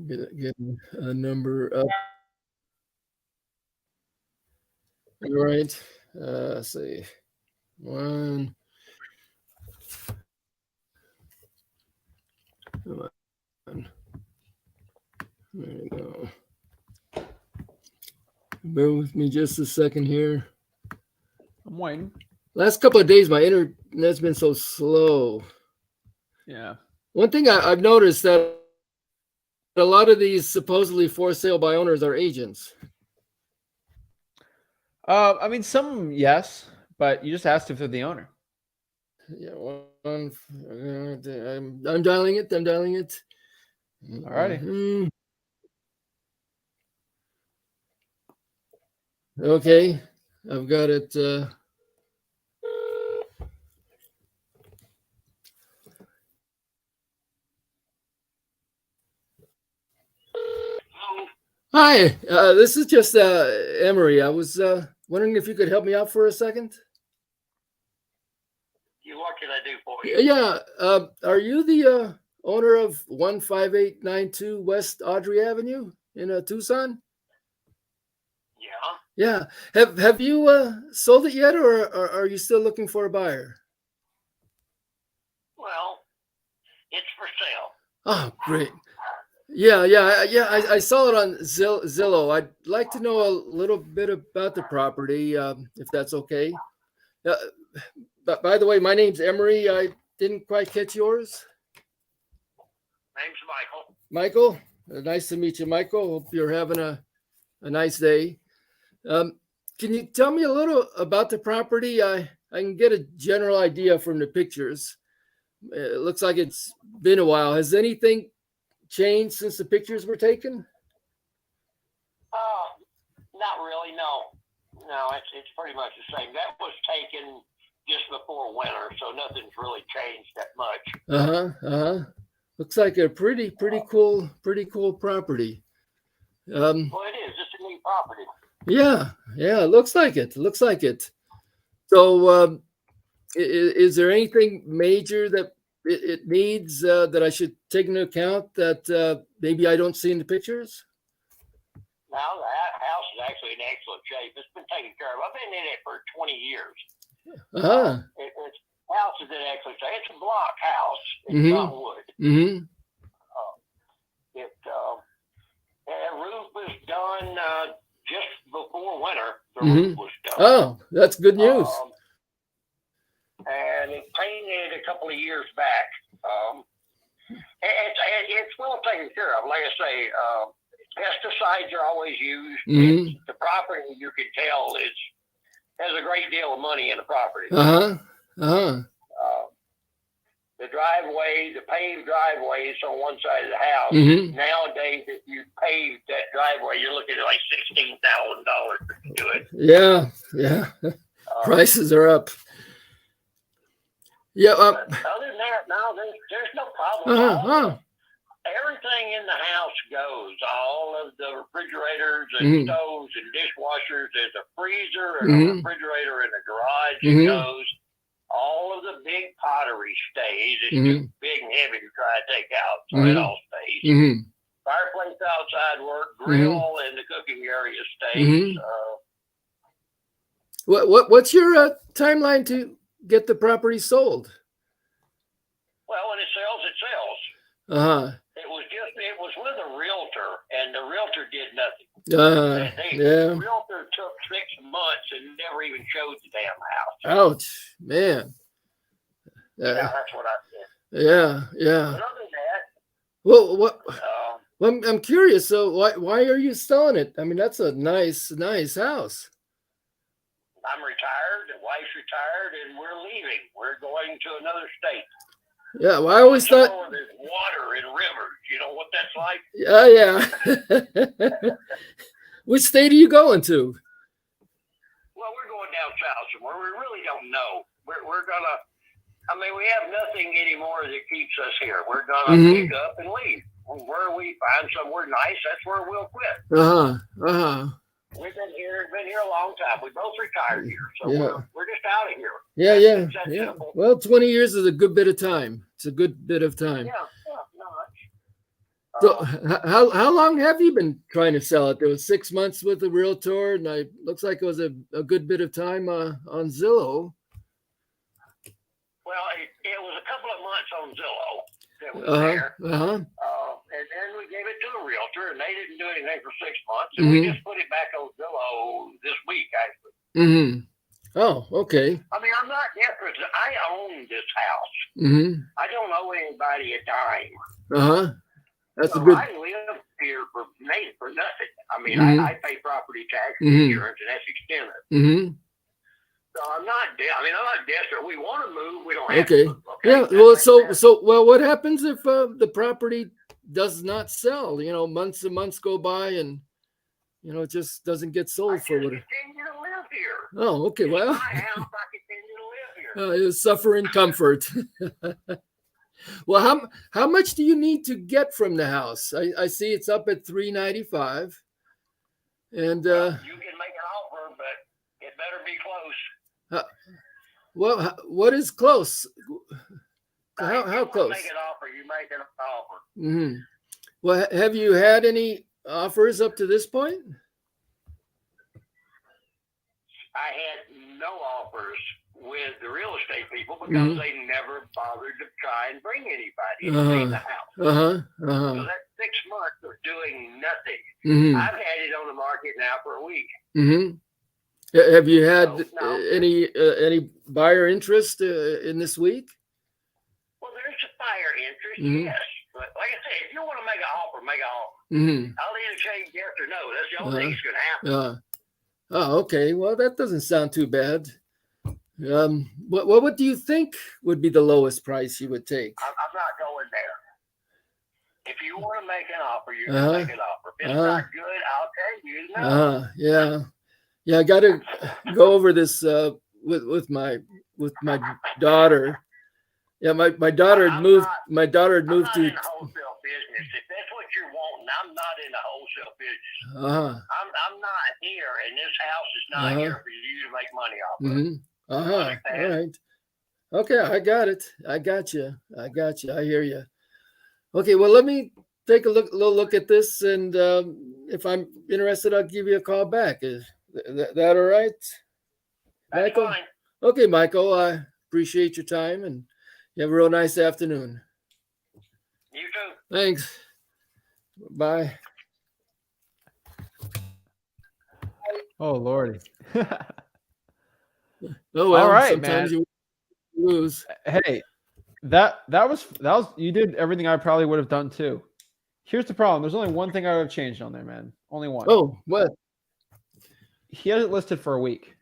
get a number up. All right. Let's see. One. Come on. There we go. Bear with me just a second here. I'm waiting. Last couple of days, my internet's been so slow. Yeah. One thing I've noticed that a lot of these supposedly for sale by owners are agents. I mean, some yes, but you just asked if they're the owner. Yeah, I'm dialing it. I'm dialing it. Alrighty. Mhm. Okay, I've got it. Hi, this is just Emery. I was wondering if you could help me out for a second. What can I do for you? Yeah, are you the owner of 15892 West Audrey Avenue in Tucson? Yeah. Yeah. Have you sold it yet, or are you still looking for a buyer? Well, it's for sale. Oh, great. Yeah. I saw it on Zillow. I'd like to know a little bit about the property, if that's okay. But by the way, my name's Emery. I didn't quite catch yours. Name's Michael. Michael, nice to meet you, Michael. Hope you're having a nice day. Can you tell me a little about the property? I can get a general idea from the pictures. It looks like it's been a while. Has anything changed since the pictures were taken? Not really. No, it's pretty much the same. That was taken just before winter, so nothing's really changed that much. Looks like a pretty cool property. Well, it is. It's a neat property. Yeah, it looks like it. So, is there anything major that it needs that I should take into account that maybe I don't see in the pictures? Now, the house is actually in excellent shape. It's been taken care of. I've been in it for 20 years. It's house is in excellent shape. It's a block house. It's not wood. Mm-hmm. The roof was done just before winter. The roof was done. Oh, that's good news. And it painted a couple of years back. It's well taken care of. Like I say, it's pesticides are always used. Mhm. The property, you can tell, has a great deal of money in the property. The driveway, the paved driveways on one side of the house. Mhm. Nowadays, if you pave that driveway, you're looking at like $16,000 to do it. Yeah. Prices are up. Yeah. But other than that, no, there's no problem. Everything in the house goes. All of the refrigerators and stoves and dishwashers. There's a freezer and a refrigerator in the garage. It goes. All of the big pottery stays. It's too big and heavy to try to take out, so it all stays. Fireplace outside work, grill in the cooking area stays. What's your timeline to get the property sold? Well, when it sells, it sells. It was with a realtor, and the realtor did nothing. The realtor took 6 months and never even showed the damn house. Ouch, man. Yeah, that's what I said. Yeah. But other than that, well, I'm curious. So why are you selling it? I mean, that's a nice house. I'm retired, the wife's retired, and we're leaving. We're going to another state. Yeah, well, I always thought there's water and rivers. You know what that's like? Yeah. Which state are you going to? Well, we're going down south somewhere. We really don't know. We're gonna. I mean, we have nothing anymore that keeps us here. We're gonna pick up and leave. Where we find somewhere nice, that's where we'll quit. We've been here a long time. We both retired here, so we're just out of here. Yeah. Well, 20 years is a good bit of time. It's a good bit of time. Yeah. So, how long have you been trying to sell it? There was 6 months with the realtor, and it looks like it was a good bit of time on Zillow. Well, it was a couple of months on Zillow that was there. And then we gave it to a realtor, and they didn't do anything for 6 months. And we just put it back on Zillow this week, actually. Oh, okay. I mean, I'm not desperate. I own this house. I don't owe anybody a dime. That's so a good. I live here for nothing. I mean, I pay property tax and insurance, and that's extended. So I'm not desperate. We want to move. We don't have to move. Okay? Yeah. Well, what happens if the property does not sell? You know, months and months go by, and it just doesn't get sold for what. Continue to live here. Oh, okay. Well, my house. I continue to live here. Suffer in comfort. Well, how much do you need to get from the house? I see it's up at $395, and you can make an offer, but it better be close. Well, what is close? How close? Make an offer. You make an offer. Well, have you had any offers up to this point? I had no offers with the real estate people because they never bothered to try and bring anybody to see the house. So that's 6 months of doing nothing. I've had it on the market now for a week. Have you had any buyer interest in this week? Well, there's a buyer interest, yes. But like I said, if you want to make an offer, make an offer. I'll either change yes or no. That's the only thing that's going to happen. Oh, okay. Well, that doesn't sound too bad. What do you think would be the lowest price you would take? I'm not going there. If you want to make an offer, you're going to make an offer. If it's not good, I'll tell you no. Yeah. I got to go over this with my daughter. Yeah, my daughter had moved. My daughter had moved to. I'm not in the wholesale business. If that's what you're wanting, I'm not in the wholesale business. I'm not here, and this house is not here for you to make money off of. All right. Okay, I got it. I got you. I hear you. Okay, well, let me take a little look at this, and if I'm interested, I'll give you a call back. Is that all right, Michael? That's fine. Okay, Michael. I appreciate your time, and you have a real nice afternoon. You too. Thanks. Bye. Oh, Lordy. Oh, well, all right, sometimes man. You lose. Hey, that was you did everything I probably would have done too. Here's the problem. There's only one thing I would have changed on there, man. Only one. Oh, what? He has it listed for a week.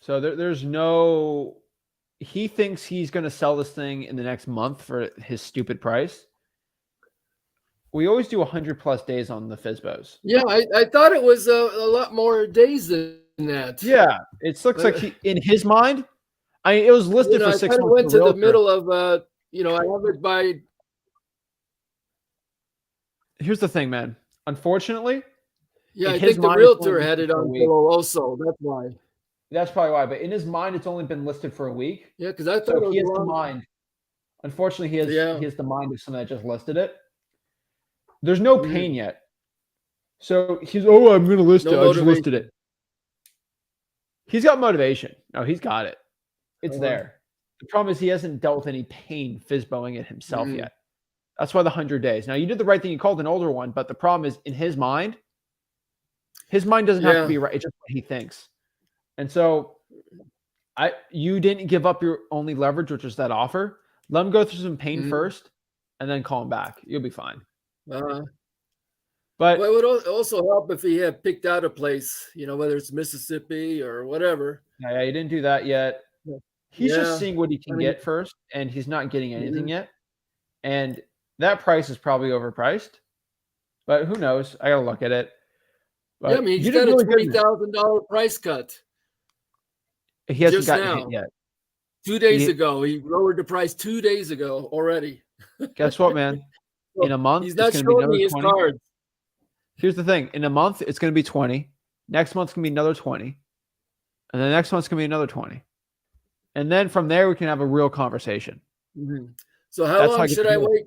So there's no. He thinks he's going to sell this thing in the next month for his stupid price. We always do 100+ days on the FSBOs. Yeah, I thought it was a lot more days than that. Yeah, it looks like in his mind. I mean, it was listed for 6 months. I went to the middle of I have it by. Here's the thing, man. Unfortunately, yeah, I think the realtor had it on Zillow also. That's why. That's probably why. But in his mind, it's only been listed for a week. Yeah, because I thought he has the mind. Unfortunately, he has the mind of someone that just listed it. There's no pain yet. So he's, I'm going to list it. I just listed it. He's got motivation. No, he's got it. It's there. The problem is he hasn't dealt with any pain FSBOing it himself yet. That's why the 100 days. Now, you did the right thing. You called an older one, but the problem is in his mind doesn't have to be right. It's just what he thinks. And so you didn't give up your only leverage, which is that offer. Let him go through some pain first and then call him back. You'll be fine. But it would also help if he had picked out a place, whether it's Mississippi or whatever. Yeah, he didn't do that yet. He's just seeing what he can get first, and he's not getting anything yet. And that price is probably overpriced. But who knows? I got to look at it. But he's got a $20,000 price cut. He hasn't gotten hit yet. 2 days ago, he lowered the price 2 days ago already. Guess what, man? In a month, he's not showing me his cards. Here's the thing. In a month, it's going to be 20. Next month's going to be another 20. And the next month's going to be another 20. And then from there, we can have a real conversation. So how long should I wait?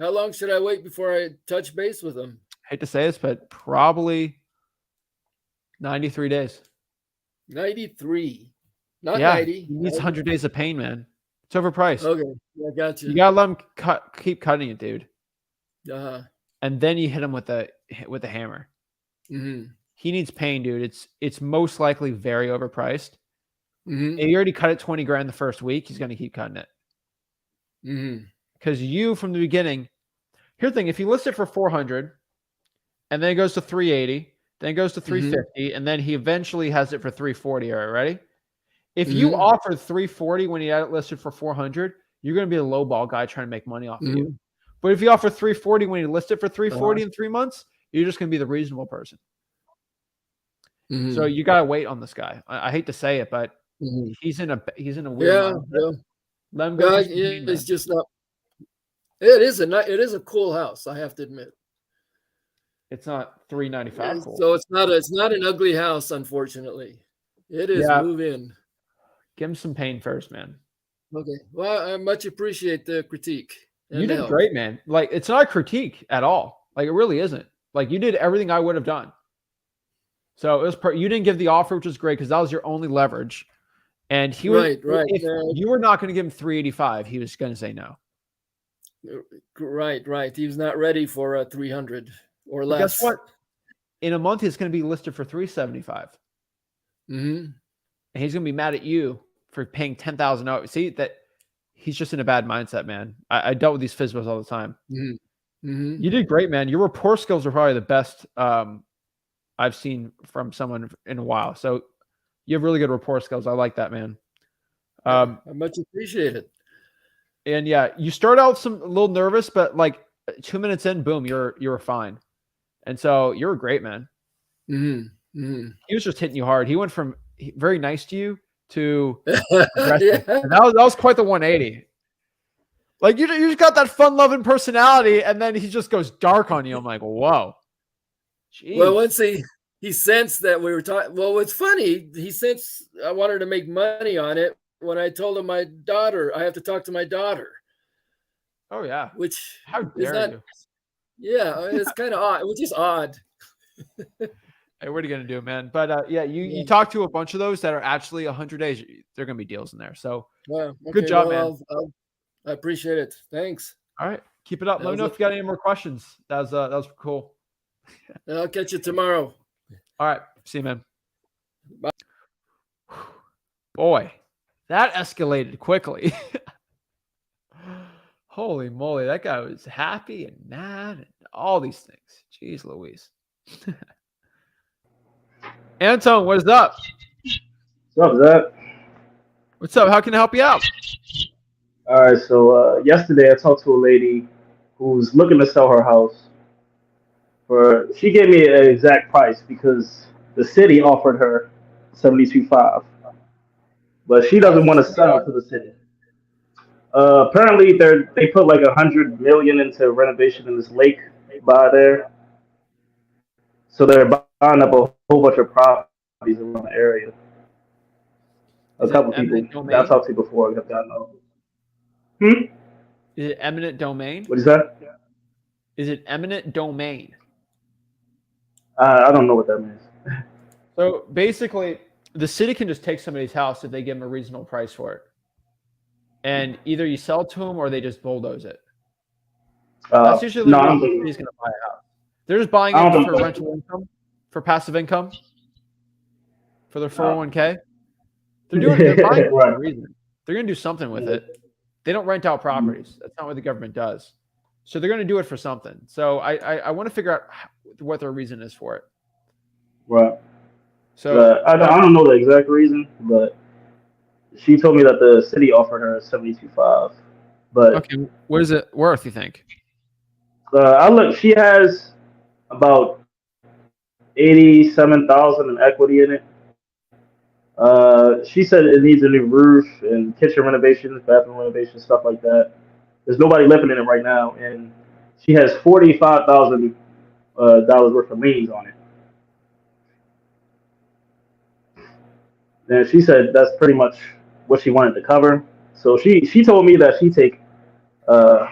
How long should I wait before I touch base with him? I hate to say this, but probably 93 days. 93. Not 90. He needs 100 days of pain, man. It's overpriced. Okay. I got you. You got to let him keep cutting it, dude. And then you hit him with the hammer. He needs pain, dude. It's most likely very overpriced. If you already cut it 20 grand the first week, he's going to keep cutting it. Because you, from the beginning, here's the thing: if you list it for 400, and then it goes to 380, then it goes to 350, and then he eventually has it for 340. All right, ready? If you offered 340 when he had it listed for 400, you're going to be a lowball guy trying to make money off of you. But if you offer 340 when you list it for 340 in 3 months, you're just going to be the reasonable person. So you got to wait on this guy. I hate to say it, but he's in a weird mindset. Let him go. It's just not. It is a cool house, I have to admit. It's not $395 cool. So it's not an ugly house, unfortunately. It is move in. Give him some pain first, man. Okay. Well, I much appreciate the critique. You did great, man. Like, it's not a critique at all. Like, it really isn't. Like, you did everything I would have done. So it was you didn't give the offer, which was great because that was your only leverage. And he was if you were not going to give him 385, he was going to say no. Right. He was not ready for 300 or less. But guess what? In a month, it's going to be listed for 375. And he's going to be mad at you for paying $10,000. See that he's just in a bad mindset, man. I dealt with these FSBOs all the time. You did great, man. Your rapport skills are probably the best I've seen from someone in a while. So you have really good rapport skills. I like that, man. I much appreciate it. And yeah, you start out a little nervous, but like 2 minutes in, boom, you're fine. And so you're great, man. He was just hitting you hard. He went from very nice to you to aggressive. And that was quite the 180. Like you just got that fun-loving personality, and then he just goes dark on you. I'm like, whoa. Jeez. Well, once he sensed that we were talking. Well, it's funny. He sensed I wanted to make money on it when I told him my daughter, I have to talk to my daughter. Oh yeah. Which how dare you? Yeah, it's kind of odd. Which is odd. Hey, what are you gonna do, man? But you talk to a bunch of those that are actually 100 days. They're gonna be deals in there. So good job, man. I appreciate it. Thanks. All right, keep it up. Let me know if you got any more questions. That was cool. And I'll catch you tomorrow. All right, see you, man. Bye. Boy, that escalated quickly. Holy moly, that guy was happy and mad and all these things. Jeez Louise. Anton, what is up? What's up, Zach? What's up? How can I help you out? All right, so yesterday I talked to a lady who's looking to sell her house. She gave me an exact price because the city offered her 72.5, but she Why doesn't does want the to city sell offer? to the city. Apparently, they put like 100 million into renovation in this lake by there, so they're buying up a whole bunch of properties around the area. A Is it couple people eminent that I domain? talked to before have gotten over. Hmm. Is it eminent domain? What is that? Is it eminent domain? I don't know what that means. So basically, the city can just take somebody's house if they give them a reasonable price for it. And either you sell it to them or they just bulldoze it. That's usually No, the I reason don't think. the city's going to buy a house. They're just buying I it don't for think. rental income, for passive income, for their No. 401k. They're buying it for Right. a reason. They're going to do something with it. They don't rent out properties. That's not what the government does. So they're going to do it for something. So I want to figure out what their reason is for it. Right. So I don't know the exact reason, but she told me that the city offered her 72.5. But okay, what is it worth, you think? I look, she has about 87,000 in equity in it. She said it needs a new roof and kitchen renovations, bathroom renovations, stuff like that. There's nobody living in it right now, and she has $45,000 worth of liens on it. And she said that's pretty much what she wanted to cover. So she told me that she take uh,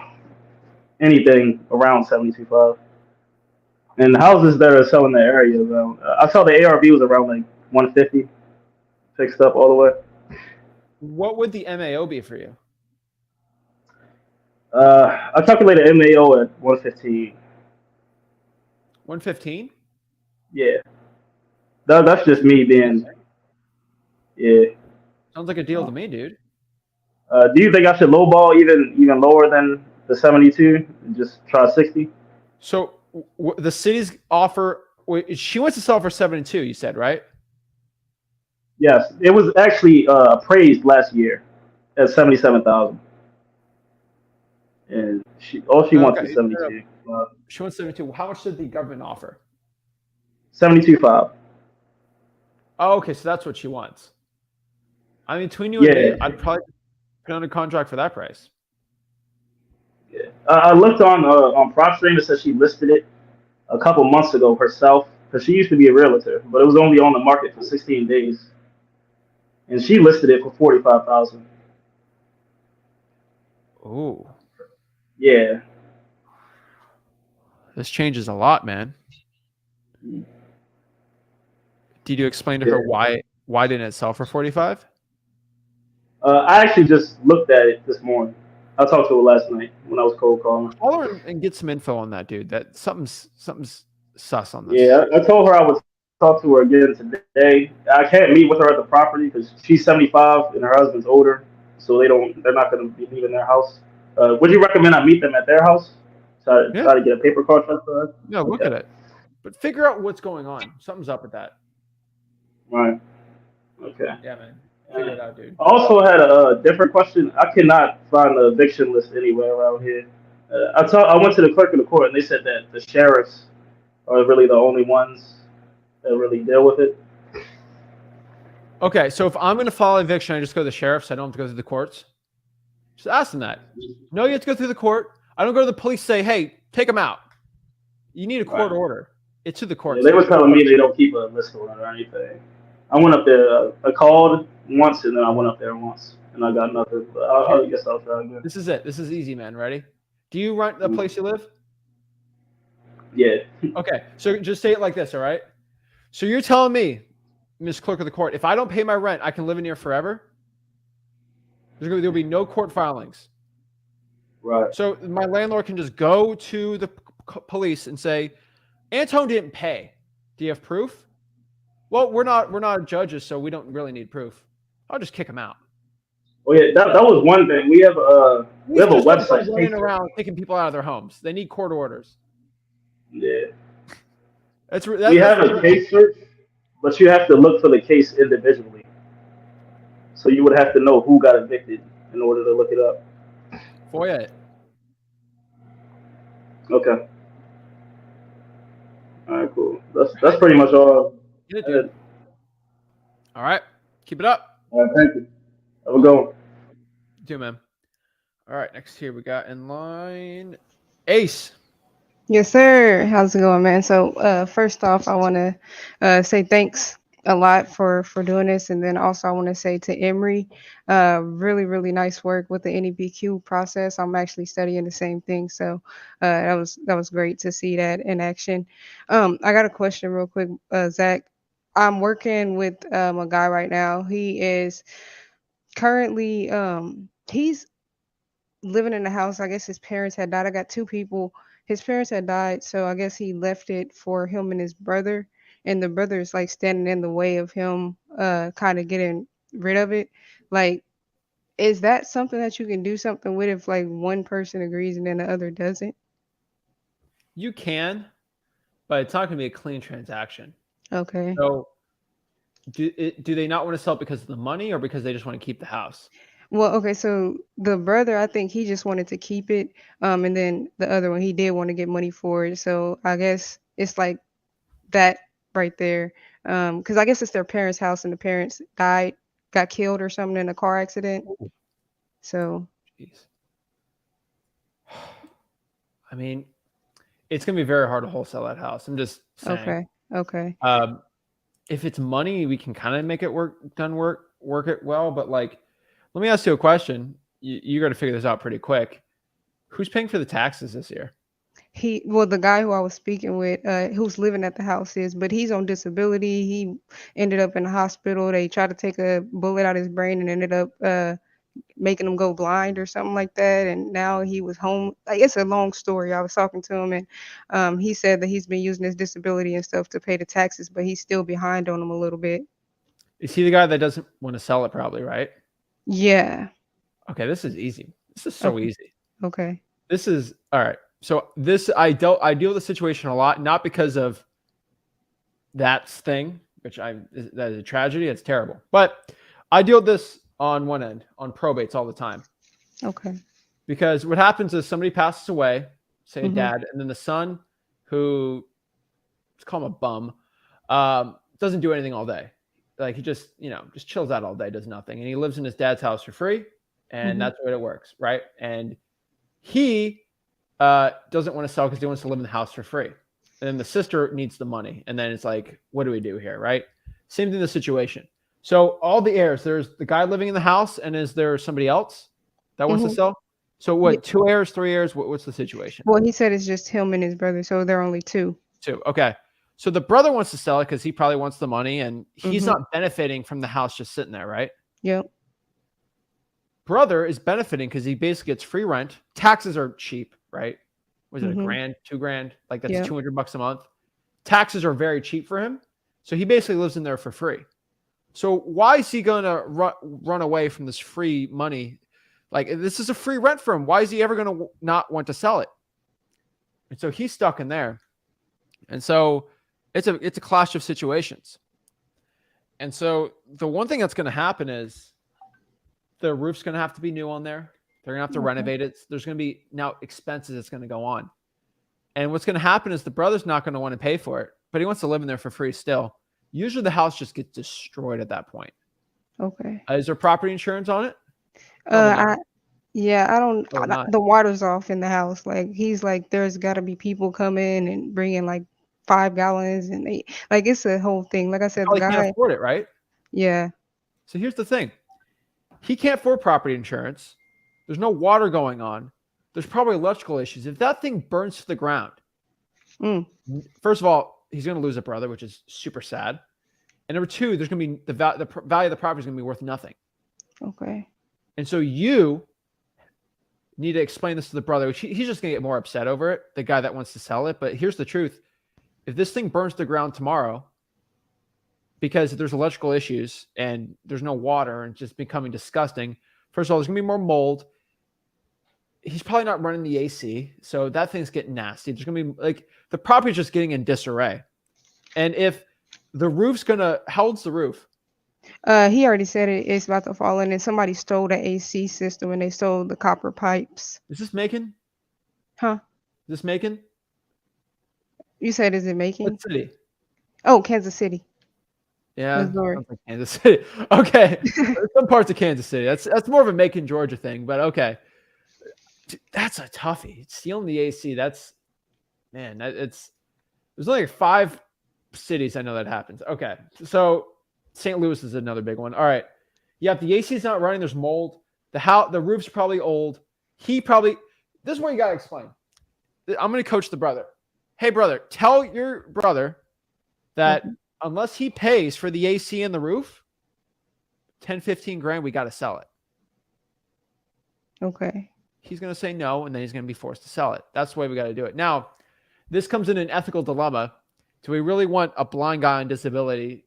anything around 72.5. And the houses that are selling in the area around, I saw the ARV was around like 150, fixed up all the way. What would the MAO be for you? I calculated MAO at 115. 115? Yeah, that's just me being. Yeah. Sounds like a deal to me, dude. Do you think I should lowball even lower than the 72 and just try 60? So the city's offer, she wants to sell for 72, you said, right? Yes, it was actually appraised last year at 77,000, and all she wants is Okay. 72. She wants 72. How much did the government offer? 72.5. Oh, okay, so that's what she wants. I mean, between you and me, Yeah. I'd probably put on a contract for that price. Yeah. I looked on PropStream. It says she listed it a couple months ago herself because she used to be a realtor, but it was only on the market for 16 days, and she listed it for 45,000. Ooh, Yeah. this changes a lot, man. Did you explain to her Yeah. why didn't it sell for 45? I actually just looked at it this morning. I talked to her last night when I was cold calling. Call her and get some info on that, dude. That something's sus on this. Yeah, I told her I would talk to her again today. I can't meet with her at the property because she's 75 and her husband's older, so they're not going to be leaving their house. Would you recommend I meet them at their house? Try to get a paper contract for her? Yeah, look at it. But figure out what's going on. Something's up with that. Right. Okay. Yeah, man. Figure it out, dude. I also had a different question. I cannot find the eviction list anywhere around here. I went to the clerk of the court and they said that the sheriffs are really the only ones that really deal with it. Okay, so if I'm going to file eviction, I just go to the sheriff's. I don't have to go through the courts. Just ask them that. No, you have to go through the court. I don't go to the police. Say, hey, take them out. You need a court order. It's to the court. Yeah, they were telling me they don't keep a list on it or anything. I went up there. I called once and then I went up there once and I got nothing. But I guess I'll try again. This is it. This is easy, man. Ready? Do you rent the place you live? Yeah. Okay, so just say it like this, all right? So you're telling me, Miss Clerk of the Court, if I don't pay my rent, I can live in here forever? There'll be no court filings. Right. So my landlord can just go to the police and say, Antone didn't pay. Do you have proof? Well, we're not judges, so we don't really need proof. I'll just kick him out. Oh yeah, that was one thing. We have a Just don't go website. running around kicking people out of their homes. They need court orders. Yeah, That's we have a case search, but you have to look for the case individually. So you would have to know who got evicted in order to look it up. FOIA. Okay. All right, cool. That's pretty much all. Get it, dude. All right. Keep it up. All right, thank you. Have a good one. Do, man. All right. Next here we got in line Ace. Yes, sir. How's it going, man? So, first off, I want to say thanks a lot for doing this, and then also I want to say to Emory, really, really nice work with the NEPQ process. I'm actually studying the same thing, so that was great to see that in action. I got a question real quick, Zach. I'm working with a guy right now. He is currently he's living in the house. I guess his parents had died. I got two people. His parents had died, so I guess he left it for him and his brother. And the brother is like standing in the way of him kind of getting rid of it. Like, is that something that you can do something with if like one person agrees and then the other doesn't? You can, but it's not going to be a clean transaction. Okay. So do they not want to sell it because of the money or because they just want to keep the house? Well, okay, so the brother, I think he just wanted to keep it. And then the other one, he did want to get money for it. So I guess it's like that right there. Because I guess it's their parents' house and the parents got killed or something in a car accident. So Jeez. I mean, it's going to be very hard to wholesale that house. I'm just saying. okay. If it's money, we can kind of make it work it well. But like, let me ask you a question. You got to figure this out pretty quick. Who's paying for the taxes this year? The guy who I was speaking with, who's living at the house but he's on disability. He ended up in the hospital. They tried to take a bullet out of his brain and ended up making him go blind or something like that. And now he was home. Like, it's a long story. I was talking to him and he said that he's been using his disability and stuff to pay the taxes, but he's still behind on them a little bit. Is he the guy that doesn't want to sell it probably, right? Yeah. Okay, this is easy. This is so easy. Okay. This is all right. So I deal with the situation a lot, not because of that thing, that is a tragedy. It's terrible. But I deal with this on one end, on probates all the time. Okay. Because what happens is somebody passes away, say a dad, and then the son, who, let's call him a bum, doesn't do anything all day. Like, he just chills out all day, does nothing. And he lives in his dad's house for free. And that's the way it works, right? And he doesn't want to sell because he wants to live in the house for free. And then the sister needs the money. And then it's like, what do we do here, right? Same thing in the situation. So all the heirs, there's the guy living in the house, and is there somebody else that wants to sell? So what, 2 heirs, 3 heirs? What's the situation? Well, he said it's just him and his brother, so there are only two. Two. Okay. So the brother wants to sell it because he probably wants the money, and he's not benefiting from the house just sitting there, right? Yep. Brother is benefiting because he basically gets free rent. Taxes are cheap, right? Was it $1,000, $2,000? Like, that's $200 a month. Taxes are very cheap for him. So he basically lives in there for free. So why is he going to run away from this free money? Like, this is a free rent for him. Why is he ever going to not want to sell it? And so he's stuck in there. And so it's a clash of situations. And so the one thing that's going to happen is the roof's going to have to be new on there. They're going to have to renovate it. There's going to be now expenses that's going to go on. And what's going to happen is the brother's not going to want to pay for it, but he wants to live in there for free still. Usually the house just gets destroyed at that point. Okay. Is there property insurance on it? I don't. The water's off in the house. Like, he's like, there's got to be people come in and bring in like 5 gallons, and it's a whole thing. Like I said, the guy can't afford it, right? Yeah. So here's the thing: he can't afford property insurance. There's no water going on. There's probably electrical issues. If that thing burns to the ground, first of all, he's going to lose a brother, which is super sad. And number two, there's going to be the value of the property is going to be worth nothing. Okay. And so you need to explain this to the brother, which he's just going to get more upset over it, the guy that wants to sell it. But here's the truth. If this thing burns to the ground tomorrow because there's electrical issues and there's no water and just becoming disgusting, First of all, there's gonna be more mold. He's probably not running the AC, so that thing's getting nasty. There's gonna be like the property's just getting in disarray. And if the roof's gonna, how old's the roof? He already said it's about to fall in, and somebody stole the AC system and they stole the copper pipes. Is this Macon? Huh? Is this Macon? You said is it making? What city? Oh, Kansas City. Yeah, Missouri. sounds like Kansas City. Okay, there's some parts of Kansas City. That's more of a Macon, Georgia thing, but okay. Dude, that's a toughie. Stealing the AC. That's man. There's only like 5 cities I know that happens. Okay, so St. Louis is another big one. All right, yeah. If the AC is not running, there's mold. The roof's probably old. This is where you gotta explain. I'm gonna coach the brother. Hey, brother, tell your brother that unless he pays for the AC and the roof, 10, 15 grand, we got to sell it. Okay. He's going to say no, and then he's going to be forced to sell it. That's the way we got to do it. Now, this comes in an ethical dilemma. Do we really want a blind guy on disability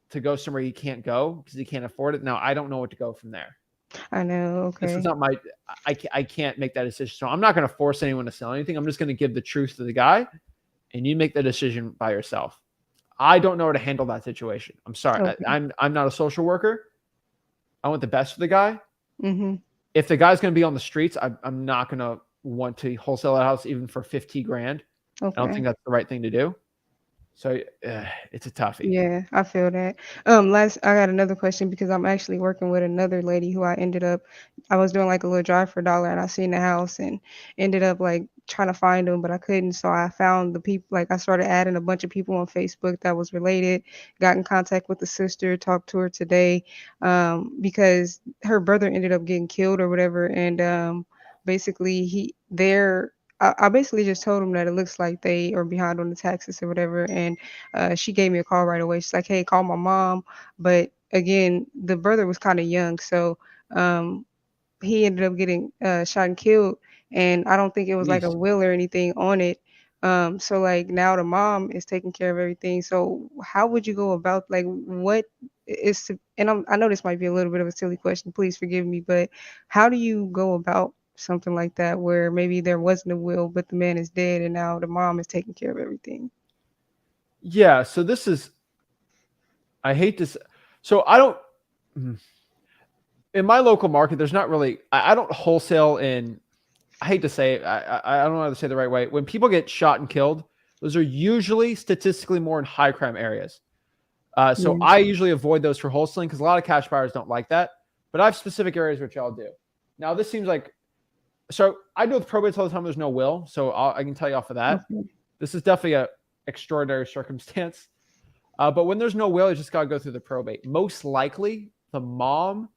to go somewhere he can't go because he can't afford it? Now, I don't know what to go from there. I know. Okay. This is not I can't make that decision. So I'm not going to force anyone to sell anything. I'm just going to give the truth to the guy, and you make the decision by yourself. I don't know how to handle that situation. I'm sorry. Okay. I'm not a social worker. I want the best for the guy. Mm-hmm. If the guy's going to be on the streets, I'm not going to want to wholesale that house even for 50 grand. Okay. I don't think that's the right thing to do. So it's a toughie. Yeah, I feel that. I got another question because I'm actually working with another lady who I was doing like a little drive for $1 and I seen the house and ended up like trying to find them, but I couldn't. So I found the people, like I started adding a bunch of people on Facebook that was related, got in contact with the sister, talked to her today, because her brother ended up getting killed or whatever. And basically I basically just told him that it looks like they are behind on the taxes or whatever. And she gave me a call right away. She's like, hey, call my mom. But again, the brother was kind of young. So he ended up getting shot and killed. And I don't think it was like a will or anything on it. So like now the mom is taking care of everything. So how would you go about like what is to, and I know this might be a little bit of a silly question. Please forgive me. But how do you go about something like that where maybe there wasn't a will, but the man is dead and now the mom is taking care of everything? Yeah. So I hate this. So I don't, in my local market, there's not really, I don't wholesale in, I hate to say it, I don't know how to say it the right way. When people get shot and killed, those are usually statistically more in high crime areas. So I usually avoid those for wholesaling because a lot of cash buyers don't like that. But I have specific areas which I'll do. Now, this seems like, so I do with probates all the time. There's no will. So I can tell you off of that. Okay. This is definitely an extraordinary circumstance. But when there's no will, you just got to go through the probate. Most likely the mom,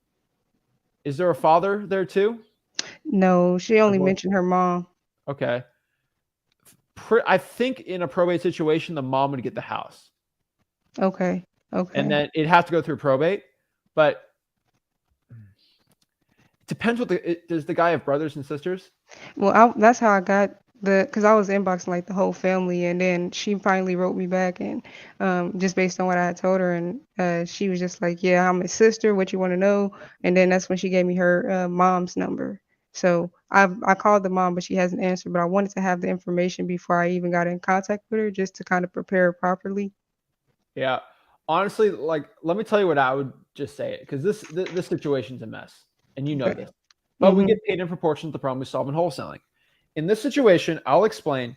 is there a father there too? No, she only mentioned her mom. Okay. I think in a probate situation, the mom would get the house. Okay. Okay. And then it'd have to go through probate. But it depends does the guy have brothers and sisters? Well, that's how I got because I was inboxing like the whole family, and then she finally wrote me back, and just based on what I had told her, and she was just like, yeah, I'm his sister, what you want to know? And then that's when she gave me her mom's number. So I called the mom, but she hasn't answered, but I wanted to have the information before I even got in contact with her just to kind of prepare her properly. Yeah. Honestly, like, let me tell you what I would just say it, because this situation's a mess, and you know this. But we get paid in proportion to the problem we solve in wholesaling. In this situation, I'll explain.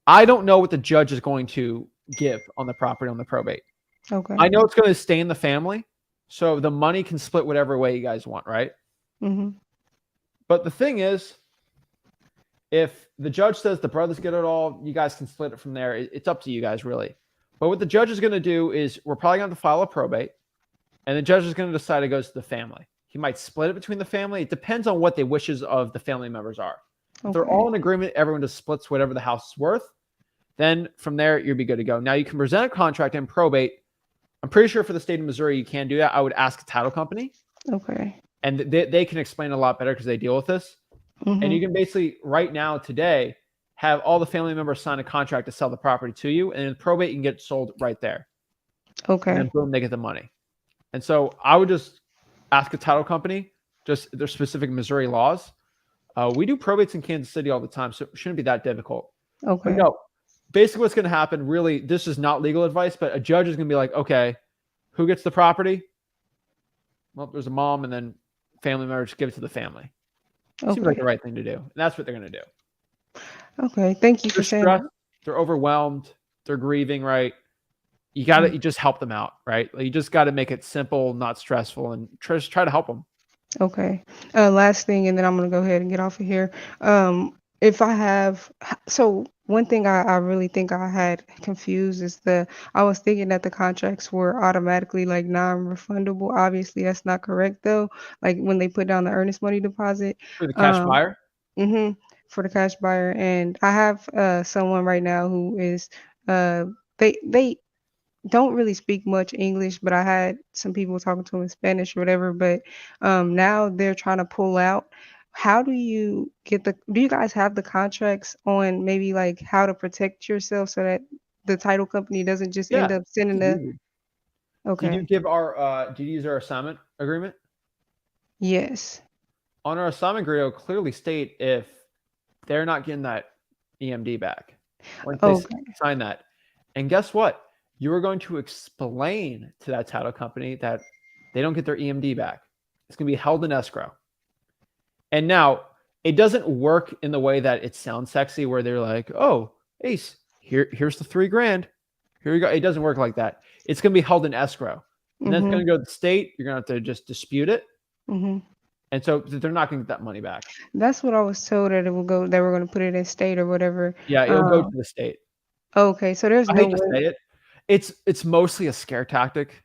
I don't know what the judge is going to give on the property on the probate. Okay. I know it's going to stay in the family, so the money can split whatever way you guys want, right? Mm-hmm. But the thing is, if the judge says the brothers get it all, you guys can split it from there. It's up to you guys, really. But what the judge is going to do is we're probably going to file a probate, and the judge is going to decide it goes to the family. He might split it between the family. It depends on what the wishes of the family members are. If they're all in agreement, everyone just splits whatever the house is worth. Then from there, you'll be good to go. Now, you can present a contract and probate. I'm pretty sure for the state of Missouri, you can do that. I would ask a title company. Okay. And they can explain a lot better because they deal with this. And you can basically, right now, today, have all the family members sign a contract to sell the property to you. And in probate, you can get it sold right there. Okay. And then boom, they get the money. And so I would just ask a title company just their specific Missouri laws. We do probates in Kansas City all the time, so it shouldn't be that difficult. Okay. But no, basically what's going to happen, really, this is not legal advice, but a judge is going to be like, okay, who gets the property? Well, there's a mom and then family members, give it to the family. Seems like the right thing to do. And that's what they're going to do. Okay. Thank you They're for saying stressed, that. they're overwhelmed, they're grieving, right? You got to you just help them out, right? Like, you just got to make it simple, not stressful, and try to help them. Okay. Last thing, and then I'm gonna go ahead and get off of here. If I have, so one thing I really think I had confused is I was thinking that the contracts were automatically like non-refundable. Obviously, that's not correct though. Like when they put down the earnest money deposit. For the cash buyer? Mm-hmm, for the cash buyer, and I have someone right now who is they don't really speak much English, but I had some people talking to them in Spanish or whatever. But now they're trying to pull out. How do you do you guys have the contracts on maybe like how to protect yourself so that the title company doesn't just end Yeah. up sending Did okay. you did you use our assignment agreement? Yes. On our assignment agreement, it'll clearly state if they're not getting that EMD back. Once they sign that. And guess what? You are going to explain to that title company that they don't get their EMD back. It's going to be held in escrow. And now it doesn't work in the way that it sounds sexy, where they're like, "Oh, Ace, here's the $3,000. Here you go." It doesn't work like that. It's going to be held in escrow, and that's going to go to the state. You're going to have to just dispute it, and so they're not going to get that money back. That's what I was told, that it will go. They were going to put it in state or whatever. Yeah, it'll go to the state. Okay, so there's I no hate to way. say it. It's mostly a scare tactic,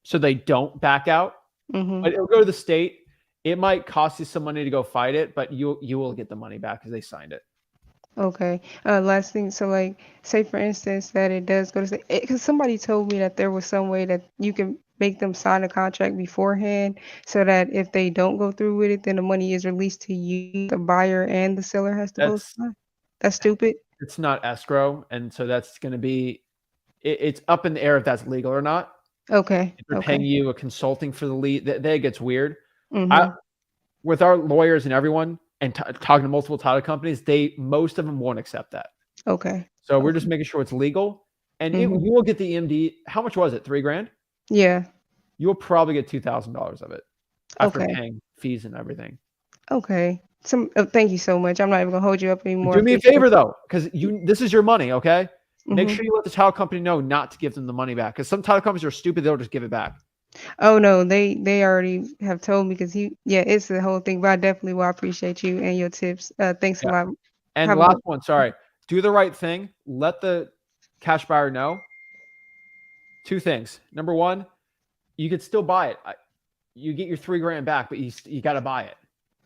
so they don't back out. But it'll go to the state. It might cost you some money to go fight it, but you will get the money back because they signed it. Okay. Last thing. So, like, say for instance that it does go to state, because somebody told me that there was some way that you can make them sign a contract beforehand, so that if they don't go through with it, then the money is released to you, the buyer and the seller has to both sign. That's stupid. It's not escrow, and so that's going to be. It's up in the air if that's legal or not. Okay. If they're paying you a consulting for the lead, that gets weird. Mm-hmm. With our lawyers and everyone, and talking to multiple title companies, most of them won't accept that. Okay. So we're just making sure it's legal, and you will get the EMD. How much was it? $3,000? Yeah. You will probably get $2,000 of it after paying fees and everything. Okay. Thank you so much. I'm not even gonna hold you up anymore. Do me a favor though, because this is your money. Okay. Make Mhm. sure you let the title company know not to give them the money back, because some title companies are stupid. They'll just give it back. Oh no, they already have told me, because it's the whole thing. But I definitely will appreciate you and your tips. Thanks a lot. And Have a last good- one, sorry. Do the right thing. Let the cash buyer know. Two things. Number one, you could still buy it. You get your $3,000 back, but you got to buy it.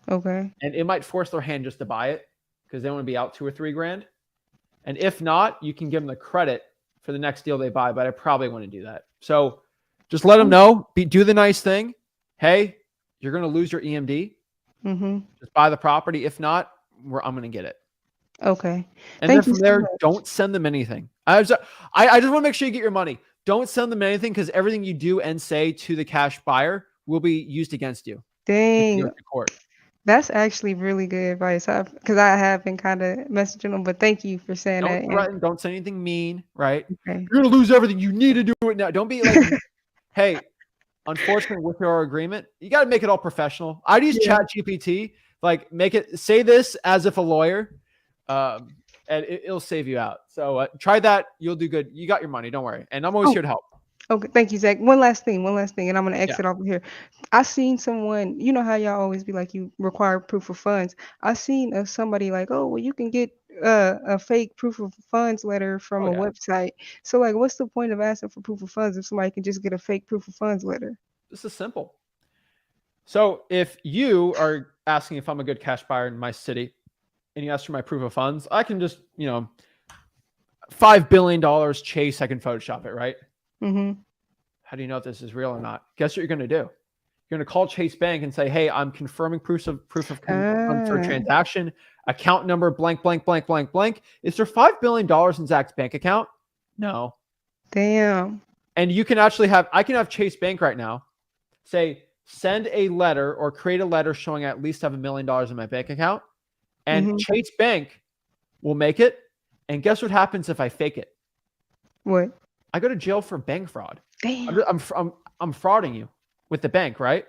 Okay. And it might force their hand just to buy it because they want to be out $2,000 or $3,000. And if not, you can give them the credit for the next deal they buy, but I probably want to do that. So just let them know. Do the nice thing. Hey, you're going to lose your EMD. Just buy the property. If not, I'm going to get it. Okay. And then from there, don't send them anything. I just want to make sure you get your money. Don't send them anything, because everything you do and say to the cash buyer will be used against you. Dang. To court. That's actually really good advice, because I have been kind of messaging them. But thank you for saying Don't that. threaten. Don't say anything mean. Right? Okay. You're gonna lose everything. You need to do it now. Don't be like, hey. Unfortunately, with our agreement, you got to make it all professional. I'd use ChatGPT. Like, say this as if a lawyer, and it'll save you out. So try that. You'll do good. You got your money. Don't worry. And I'm always here to help. Okay, thank you, Zach. One last thing, and I'm gonna exit off of here. I seen someone, you know how y'all always be like, you require proof of funds. I seen somebody like, oh, well, you can get a fake proof of funds letter from a website. So, like, what's the point of asking for proof of funds if somebody can just get a fake proof of funds letter? This is simple. So if you are asking if I'm a good cash buyer in my city, and you ask for my proof of funds, I can just, $5 billion Chase, I can Photoshop it, right? How do you know if this is real or not? Guess what you're going to do? You're going to call Chase Bank and say, hey, I'm confirming proof of funds for transaction, account number, blank, blank, blank, blank, blank. Is there $5 billion in Zach's bank account? No. Damn. And I can have Chase Bank right now say, send a letter or create a letter showing I at least have $1 million in my bank account, and Mhm. Chase Bank will make it. And guess what happens if I fake it? What? I go to jail for bank fraud. Damn. I'm frauding you with the bank, right?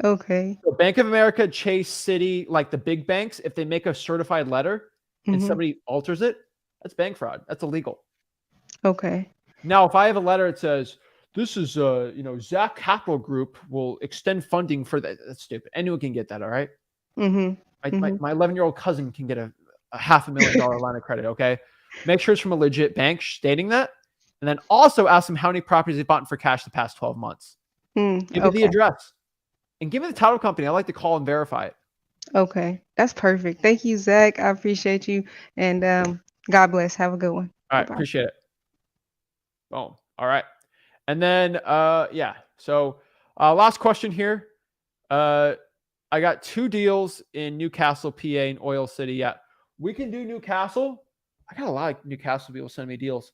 Okay. So Bank of America, Chase, Citi, like the big banks, if they make a certified letter and Mhm. somebody alters it, that's bank fraud. That's illegal. Okay. Now, if I have a letter that says, this is, Zach Capital Group will extend funding for that. That's stupid. Anyone can get that, all right? Mhm. My 11-year-old cousin can get a $500,000 line of credit, okay? Make sure it's from a legit bank stating that. And then also ask them how many properties they bought for cash the past 12 months. Give me the Okay. address. And give me the title company. I like to call and verify it. Okay. That's perfect. Thank you, Zach. I appreciate you. And God bless. Have a good one. All right. Bye-bye. Appreciate it. Boom. All right. And then, yeah. So last question here. I got 2 deals in Newcastle, PA, and Oil City. Yeah. We can do Newcastle. I got a lot of Newcastle people send me deals.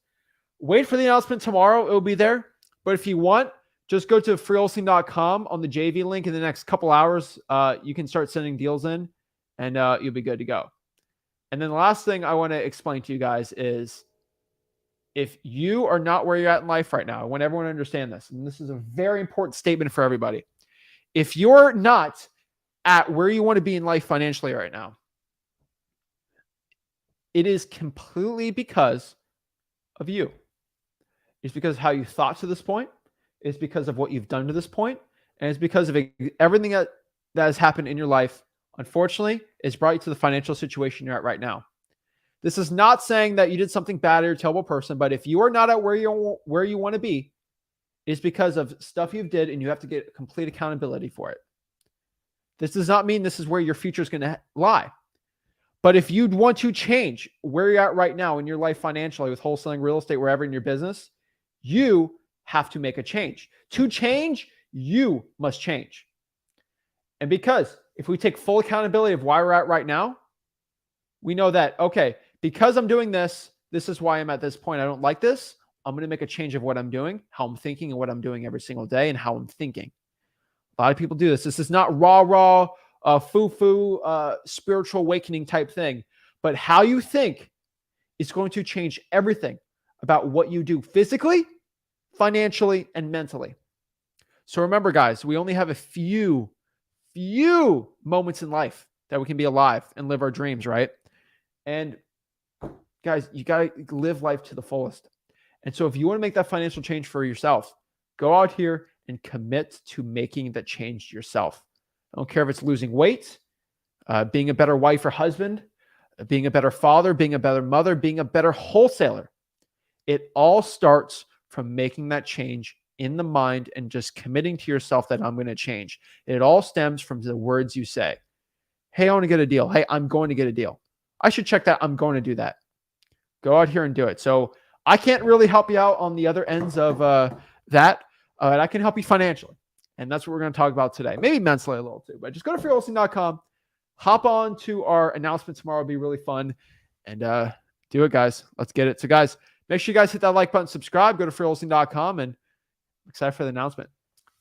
Wait for the announcement tomorrow. It will be there. But if you want, just go to freewholesaling.com on the JV link in the next couple hours. You can start sending deals in, and you'll be good to go. And then the last thing I want to explain to you guys is if you are not where you're at in life right now, I want everyone to understand this. And this is a very important statement for everybody. If you're not at where you want to be in life financially right now, it is completely because of you. It's because of how you thought to this point. It's because of what you've done to this point. And it's because of everything that has happened in your life, unfortunately, is brought you to the financial situation you're at right now. This is not saying that you did something bad or you're a terrible person, but if you are not at where you want to be, it's because of stuff you've did and you have to get complete accountability for it. This does not mean this is where your future is going to lie. But if you'd want to change where you're at right now in your life financially with wholesaling, real estate, wherever in your business, you have to make a change. To change, you must change. And because if we take full accountability of why we're at right now, we know that, okay, because I'm doing this, this is why I'm at this point. I don't like this. I'm going to make a change of what I'm doing, how I'm thinking, and what I'm doing every single day, and how I'm thinking. A lot of people do this. This is not raw, foo-foo, spiritual awakening type thing. But how you think is going to change everything about what you do physically, financially, and mentally. So remember, guys, we only have a few moments in life that we can be alive and live our dreams, right? And guys, you got to live life to the fullest. And so if you want to make that financial change for yourself, go out here and commit to making that change yourself. I don't care if it's losing weight, being a better wife or husband, being a better father, being a better mother, being a better wholesaler. It all starts from making that change in the mind and just committing to yourself that I'm going to change. It all stems from the words you say. Hey, I want to get a deal. Hey, I'm going to get a deal. I should check that. I'm going to do that. Go out here and do it. So I can't really help you out on the other ends of that. But I can help you financially. And that's what we're going to talk about today. Maybe mentally a little too. But just go to freewholesaling.com. Hop on to our announcement tomorrow. It'll be really fun. And do it, guys. Let's get it. So, guys, make sure you guys hit that like button, subscribe, go to freewholesaling.com, and I'm excited for the announcement.